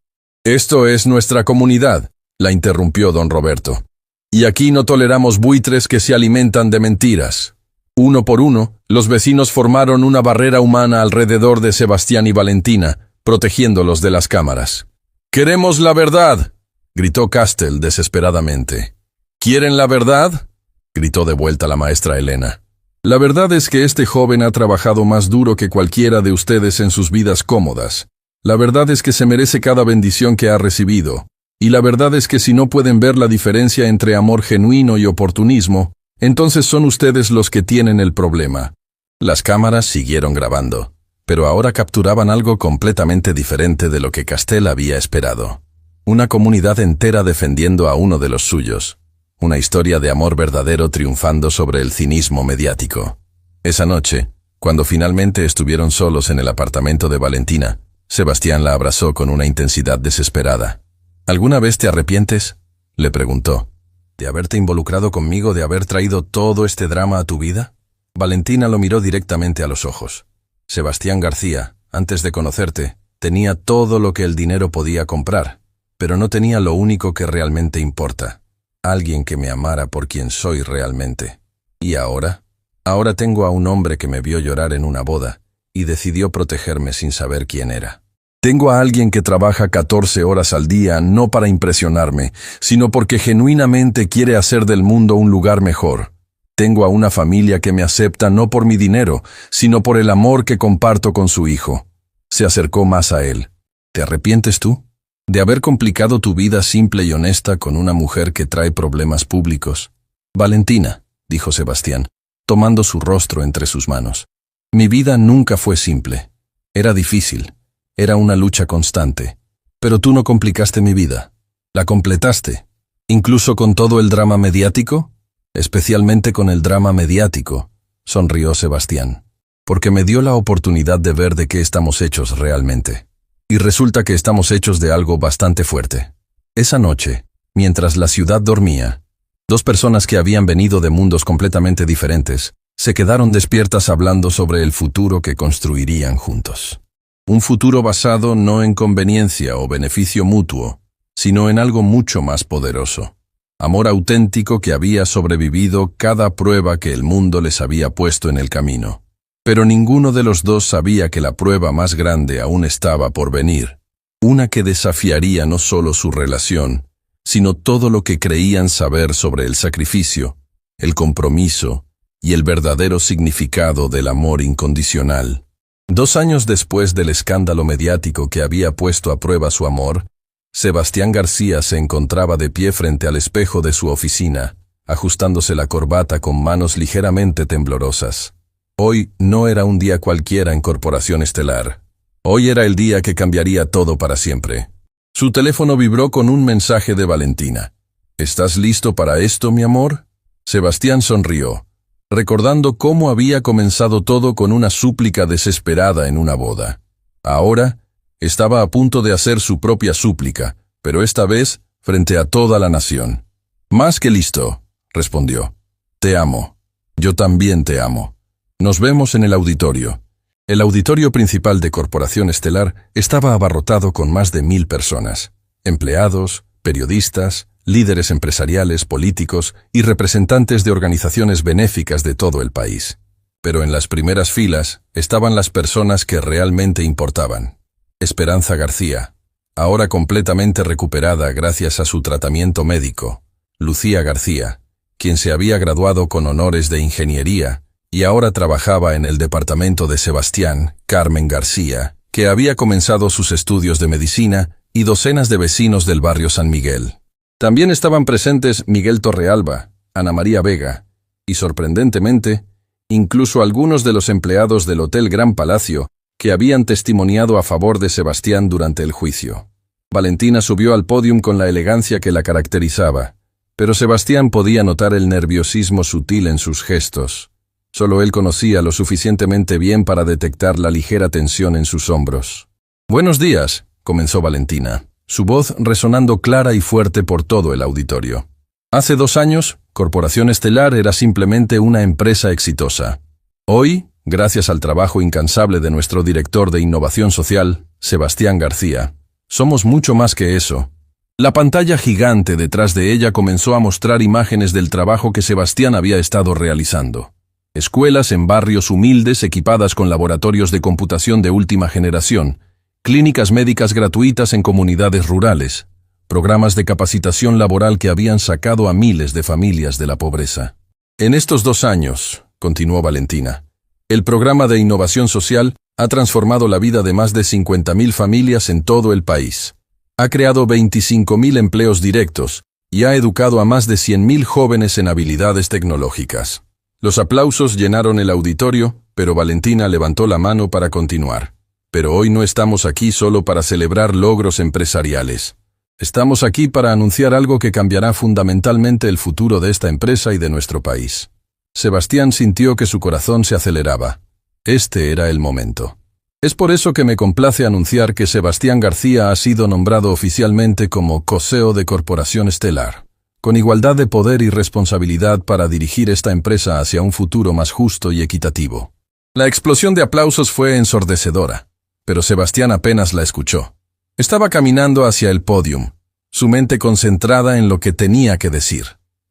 «Esto es nuestra comunidad», la interrumpió don Roberto. «Y aquí no toleramos buitres que se alimentan de mentiras». Uno por uno, los vecinos formaron una barrera humana alrededor de Sebastián y Valentina, protegiéndolos de las cámaras. «¡Queremos la verdad!», gritó Castell desesperadamente. «¿Quieren la verdad?», gritó de vuelta la maestra Elena. «La verdad es que este joven ha trabajado más duro que cualquiera de ustedes en sus vidas cómodas. La verdad es que se merece cada bendición que ha recibido. Y la verdad es que si no pueden ver la diferencia entre amor genuino y oportunismo, entonces son ustedes los que tienen el problema». Las cámaras siguieron grabando, pero ahora capturaban algo completamente diferente de lo que Castell había esperado. Una comunidad entera defendiendo a uno de los suyos. Una historia de amor verdadero triunfando sobre el cinismo mediático. Esa noche, cuando finalmente estuvieron solos en el apartamento de Valentina, Sebastián la abrazó con una intensidad desesperada. «¿Alguna vez te arrepientes?», le preguntó. «¿De haberte involucrado conmigo, de haber traído todo este drama a tu vida?». Valentina lo miró directamente a los ojos. «Sebastián García, antes de conocerte, tenía todo lo que el dinero podía comprar, pero no tenía lo único que realmente importa. Alguien que me amara por quien soy realmente. ¿Y ahora? Ahora tengo a un hombre que me vio llorar en una boda y decidió protegerme sin saber quién era. Tengo a alguien que trabaja 14 horas al día no para impresionarme, sino porque genuinamente quiere hacer del mundo un lugar mejor. Tengo a una familia que me acepta no por mi dinero, sino por el amor que comparto con su hijo». Se acercó más a él. «¿Te arrepientes tú de haber complicado tu vida simple y honesta con una mujer que trae problemas públicos?». «Valentina», dijo Sebastián, tomando su rostro entre sus manos. «Mi vida nunca fue simple. Era difícil. Era una lucha constante. Pero tú no complicaste mi vida. La completaste. Incluso con todo el drama mediático». «Especialmente con el drama mediático», sonrió Sebastián. «Porque me dio la oportunidad de ver de qué estamos hechos realmente. Y resulta que estamos hechos de algo bastante fuerte». Esa noche, mientras la ciudad dormía, dos personas que habían venido de mundos completamente diferentes se quedaron despiertas hablando sobre el futuro que construirían juntos. Un futuro basado no en conveniencia o beneficio mutuo, sino en algo mucho más poderoso. Amor auténtico que había sobrevivido cada prueba que el mundo les había puesto en el camino. Pero ninguno de los dos sabía que la prueba más grande aún estaba por venir, una que desafiaría no solo su relación, sino todo lo que creían saber sobre el sacrificio, el compromiso y el verdadero significado del amor incondicional. 2 años después del escándalo mediático que había puesto a prueba su amor, Sebastián García se encontraba de pie frente al espejo de su oficina, ajustándose la corbata con manos ligeramente temblorosas. Hoy no era un día cualquiera en Corporación Estelar. Hoy era el día que cambiaría todo para siempre. Su teléfono vibró con un mensaje de Valentina. «¿Estás listo para esto, mi amor?». Sebastián sonrió, recordando cómo había comenzado todo con una súplica desesperada en una boda. Ahora estaba a punto de hacer su propia súplica, pero esta vez frente a toda la nación. «Más que listo», respondió. «Te amo. Yo también te amo. Nos vemos en el auditorio». El auditorio principal de Corporación Estelar estaba abarrotado con más de 1000 personas. Empleados, periodistas, líderes empresariales, políticos y representantes de organizaciones benéficas de todo el país. Pero en las primeras filas estaban las personas que realmente importaban. Esperanza García, ahora completamente recuperada gracias a su tratamiento médico. Lucía García, quien se había graduado con honores de ingeniería y ahora trabajaba en el departamento de Sebastián. Carmen García, que había comenzado sus estudios de medicina, y docenas de vecinos del barrio San Miguel. También estaban presentes Miguel Torrealba, Ana María Vega, y sorprendentemente, incluso algunos de los empleados del Hotel Gran Palacio que habían testimoniado a favor de Sebastián durante el juicio. Valentina subió al pódium con la elegancia que la caracterizaba, pero Sebastián podía notar el nerviosismo sutil en sus gestos. Solo él conocía lo suficientemente bien para detectar la ligera tensión en sus hombros. «Buenos días», comenzó Valentina, su voz resonando clara y fuerte por todo el auditorio. Hace 2 años, Corporación Estelar era simplemente una empresa exitosa. Hoy, gracias al trabajo incansable de nuestro director de Innovación Social, Sebastián García, somos mucho más que eso. La pantalla gigante detrás de ella comenzó a mostrar imágenes del trabajo que Sebastián había estado realizando. Escuelas en barrios humildes equipadas con laboratorios de computación de última generación, clínicas médicas gratuitas en comunidades rurales, programas de capacitación laboral que habían sacado a miles de familias de la pobreza. En estos 2 años, continuó Valentina, el programa de innovación social ha transformado la vida de más de 50.000 familias en todo el país. Ha creado 25.000 empleos directos y ha educado a más de 100.000 jóvenes en habilidades tecnológicas. Los aplausos llenaron el auditorio, pero Valentina levantó la mano para continuar. Pero hoy no estamos aquí solo para celebrar logros empresariales. Estamos aquí para anunciar algo que cambiará fundamentalmente el futuro de esta empresa y de nuestro país. Sebastián sintió que su corazón se aceleraba. Este era el momento. Es por eso que me complace anunciar que Sebastián García ha sido nombrado oficialmente como co-CEO de Corporación Estelar, con igualdad de poder y responsabilidad para dirigir esta empresa hacia un futuro más justo y equitativo. La explosión de aplausos fue ensordecedora, pero Sebastián apenas la escuchó. Estaba caminando hacia el pódium, su mente concentrada en lo que tenía que decir.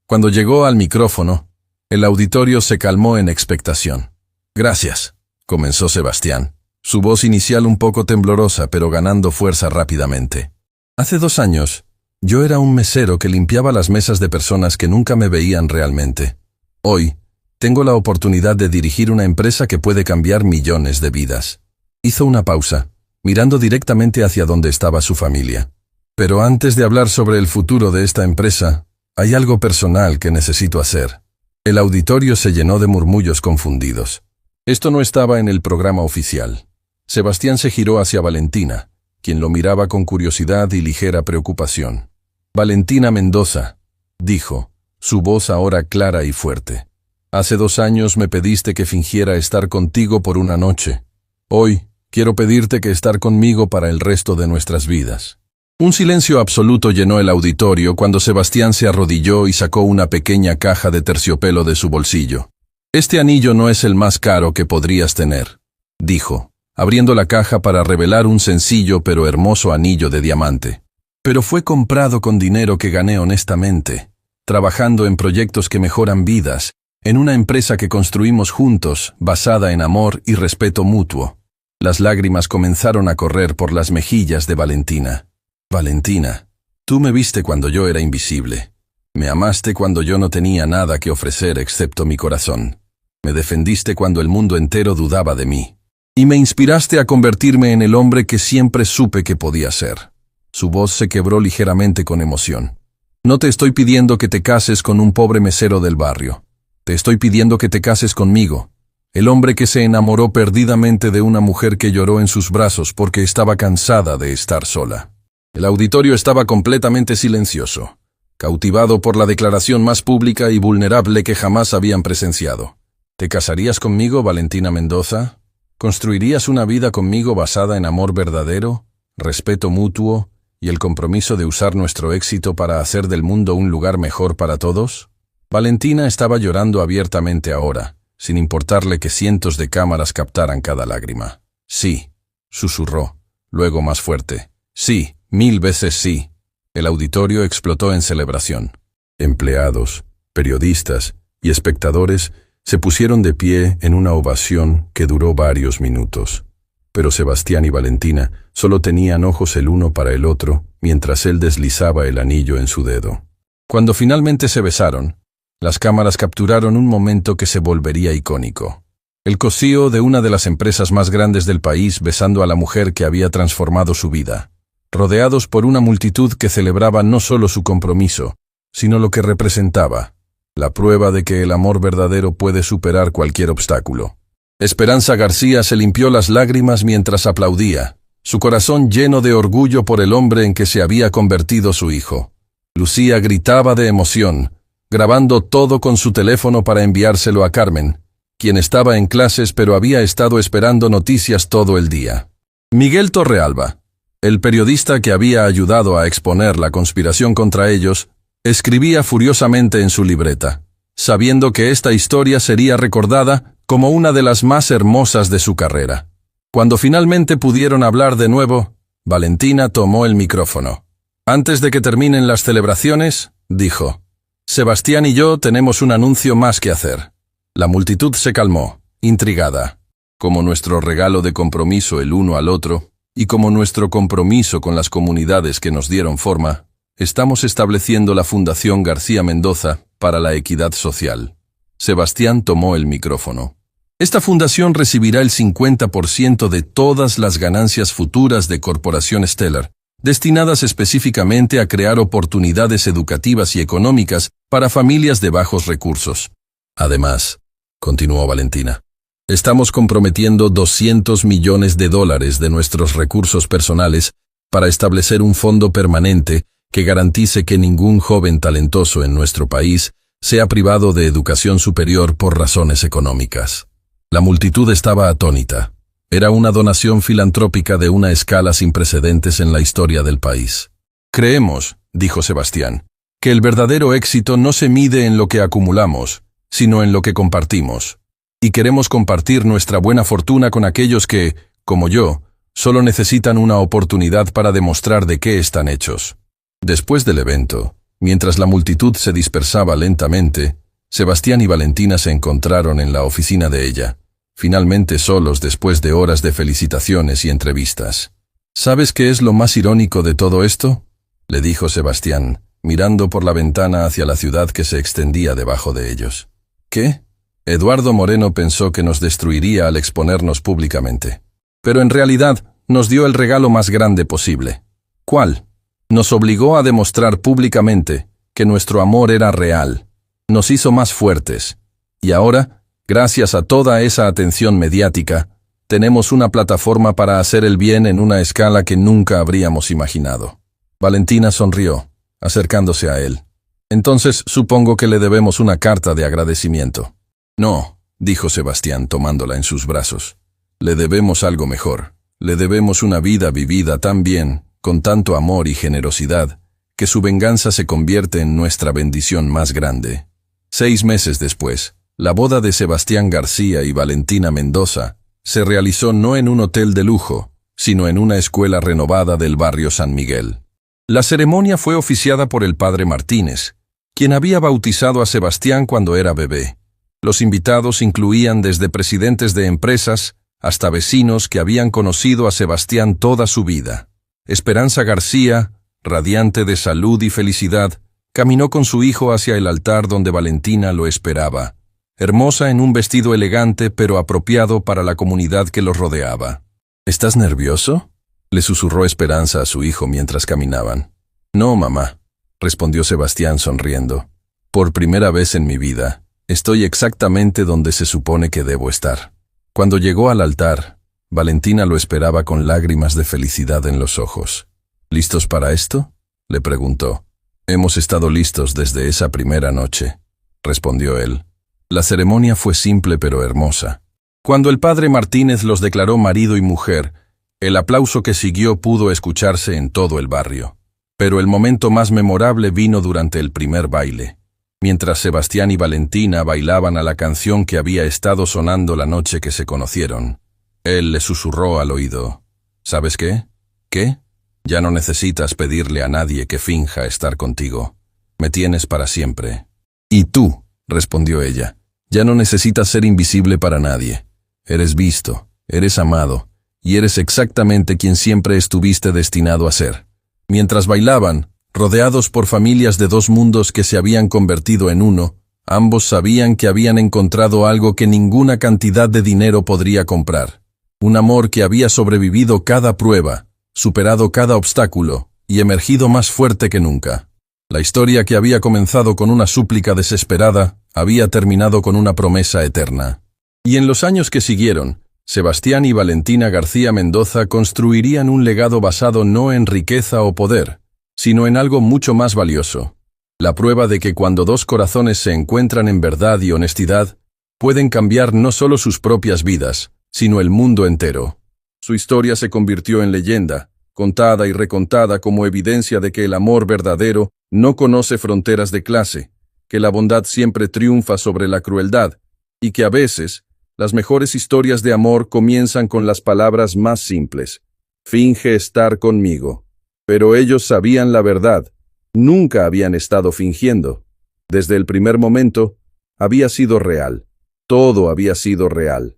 Cuando llegó al micrófono, el auditorio se calmó en expectación. «Gracias», comenzó Sebastián, su voz inicial un poco temblorosa pero ganando fuerza rápidamente. «Hace 2 años, yo era un mesero que limpiaba las mesas de personas que nunca me veían realmente. Hoy, tengo la oportunidad de dirigir una empresa que puede cambiar millones de vidas». Hizo una pausa, mirando directamente hacia donde estaba su familia. «Pero antes de hablar sobre el futuro de esta empresa, hay algo personal que necesito hacer». El auditorio se llenó de murmullos confundidos. Esto no estaba en el programa oficial. Sebastián se giró hacia Valentina, quien lo miraba con curiosidad y ligera preocupación. «Valentina Mendoza», dijo, su voz ahora clara y fuerte. «Hace 2 años me pediste que fingiera estar contigo por una noche. Hoy, quiero pedirte que estar conmigo para el resto de nuestras vidas». Un silencio absoluto llenó el auditorio cuando Sebastián se arrodilló y sacó una pequeña caja de terciopelo de su bolsillo. «Este anillo no es el más caro que podrías tener», dijo, abriendo la caja para revelar un sencillo pero hermoso anillo de diamante. «Pero fue comprado con dinero que gané honestamente, trabajando en proyectos que mejoran vidas, en una empresa que construimos juntos, basada en amor y respeto mutuo». Las lágrimas comenzaron a correr por las mejillas de Valentina. «Valentina, tú me viste cuando yo era invisible. Me amaste cuando yo no tenía nada que ofrecer excepto mi corazón. Me defendiste cuando el mundo entero dudaba de mí. Y me inspiraste a convertirme en el hombre que siempre supe que podía ser». Su voz se quebró ligeramente con emoción. «No te estoy pidiendo que te cases con un pobre mesero del barrio. Te estoy pidiendo que te cases conmigo, el hombre que se enamoró perdidamente de una mujer que lloró en sus brazos porque estaba cansada de estar sola». El auditorio estaba completamente silencioso, cautivado por la declaración más pública y vulnerable que jamás habían presenciado. «¿Te casarías conmigo, Valentina Mendoza? ¿Construirías una vida conmigo basada en amor verdadero, respeto mutuo y el compromiso de usar nuestro éxito para hacer del mundo un lugar mejor para todos?» Valentina estaba llorando abiertamente ahora, sin importarle que cientos de cámaras captaran cada lágrima. «Sí», susurró, luego más fuerte. «Sí, 1000 veces sí». El auditorio explotó en celebración. Empleados, periodistas y espectadores se pusieron de pie en una ovación que duró varios minutos. Pero Sebastián y Valentina solo tenían ojos el uno para el otro mientras él deslizaba el anillo en su dedo. Cuando finalmente se besaron, las cámaras capturaron un momento que se volvería icónico. El co-CEO de una de las empresas más grandes del país besando a la mujer que había transformado su vida, rodeados por una multitud que celebraba no solo su compromiso, sino lo que representaba, la prueba de que el amor verdadero puede superar cualquier obstáculo. Esperanza García se limpió las lágrimas mientras aplaudía, su corazón lleno de orgullo por el hombre en que se había convertido su hijo. Lucía gritaba de emoción, grabando todo con su teléfono para enviárselo a Carmen, quien estaba en clases pero había estado esperando noticias todo el día. Miguel Torrealba, el periodista que había ayudado a exponer la conspiración contra ellos, escribía furiosamente en su libreta, sabiendo que esta historia sería recordada como una de las más hermosas de su carrera. Cuando finalmente pudieron hablar de nuevo, Valentina tomó el micrófono. Antes de que terminen las celebraciones, dijo, Sebastián y yo tenemos un anuncio más que hacer. La multitud se calmó, intrigada. Como nuestro regalo de compromiso el uno al otro, y como nuestro compromiso con las comunidades que nos dieron forma, estamos estableciendo la Fundación García Mendoza para la Equidad Social. Sebastián tomó el micrófono. Esta fundación recibirá el 50% de todas las ganancias futuras de Corporación Stellar, destinadas específicamente a crear oportunidades educativas y económicas para familias de bajos recursos. Además, continuó Valentina, estamos comprometiendo $200 millones de nuestros recursos personales para establecer un fondo permanente que garantice que ningún joven talentoso en nuestro país sea privado de educación superior por razones económicas. La multitud estaba atónita. Era una donación filantrópica de una escala sin precedentes en la historia del país. Creemos, dijo Sebastián, que el verdadero éxito no se mide en lo que acumulamos, sino en lo que compartimos. Y queremos compartir nuestra buena fortuna con aquellos que, como yo, solo necesitan una oportunidad para demostrar de qué están hechos. Después del evento, mientras la multitud se dispersaba lentamente, Sebastián y Valentina se encontraron en la oficina de ella, finalmente solos después de horas de felicitaciones y entrevistas. ¿Sabes qué es lo más irónico de todo esto?, le dijo Sebastián, mirando por la ventana hacia la ciudad que se extendía debajo de ellos. ¿Qué? Eduardo Moreno pensó que nos destruiría al exponernos públicamente. Pero en realidad nos dio el regalo más grande posible. ¿Cuál? Nos obligó a demostrar públicamente que nuestro amor era real. Nos hizo más fuertes. Y ahora, gracias a toda esa atención mediática, tenemos una plataforma para hacer el bien en una escala que nunca habríamos imaginado. Valentina sonrió, acercándose a él. Entonces supongo que le debemos una carta de agradecimiento. No, dijo Sebastián tomándola en sus brazos. Le debemos algo mejor. Le debemos una vida vivida tan bien, con tanto amor y generosidad, que su venganza se convierte en nuestra bendición más grande. 6 meses después, la boda de Sebastián García y Valentina Mendoza se realizó no en un hotel de lujo, sino en una escuela renovada del barrio San Miguel. La ceremonia fue oficiada por el padre Martínez, quien había bautizado a Sebastián cuando era bebé. Los invitados incluían desde presidentes de empresas hasta vecinos que habían conocido a Sebastián toda su vida. Esperanza García, radiante de salud y felicidad, caminó con su hijo hacia el altar donde Valentina lo esperaba, hermosa en un vestido elegante pero apropiado para la comunidad que los rodeaba. ¿Estás nervioso?, le susurró Esperanza a su hijo mientras caminaban. No, mamá, respondió Sebastián sonriendo. Por primera vez en mi vida, estoy exactamente donde se supone que debo estar. Cuando llegó al altar, Valentina lo esperaba con lágrimas de felicidad en los ojos. ¿Listos para esto?, le preguntó. Hemos estado listos desde esa primera noche, respondió él. La ceremonia fue simple pero hermosa. Cuando el padre Martínez los declaró marido y mujer, el aplauso que siguió pudo escucharse en todo el barrio. Pero el momento más memorable vino durante el primer baile. Mientras Sebastián y Valentina bailaban a la canción que había estado sonando la noche que se conocieron, él le susurró al oído. ¿Sabes qué? ¿Qué? Ya no necesitas pedirle a nadie que finja estar contigo. Me tienes para siempre. Y tú, respondió ella, ya no necesitas ser invisible para nadie. Eres visto, eres amado, y eres exactamente quien siempre estuviste destinado a ser. Mientras bailaban, rodeados por familias de 2 mundos que se habían convertido en uno, ambos sabían que habían encontrado algo que ninguna cantidad de dinero podría comprar. Un amor que había sobrevivido cada prueba, superado cada obstáculo y emergido más fuerte que nunca. La historia que había comenzado con una súplica desesperada había terminado con una promesa eterna. Y en los años que siguieron, Sebastián y Valentina García Mendoza construirían un legado basado no en riqueza o poder, sino en algo mucho más valioso. La prueba de que cuando dos corazones se encuentran en verdad y honestidad, pueden cambiar no solo sus propias vidas, sino el mundo entero. Su historia se convirtió en leyenda, contada y recontada como evidencia de que el amor verdadero no conoce fronteras de clase, que la bondad siempre triunfa sobre la crueldad, y que a veces, las mejores historias de amor comienzan con las palabras más simples. Finge estar conmigo. Pero ellos sabían la verdad. Nunca habían estado fingiendo. Desde el primer momento, había sido real. Todo había sido real.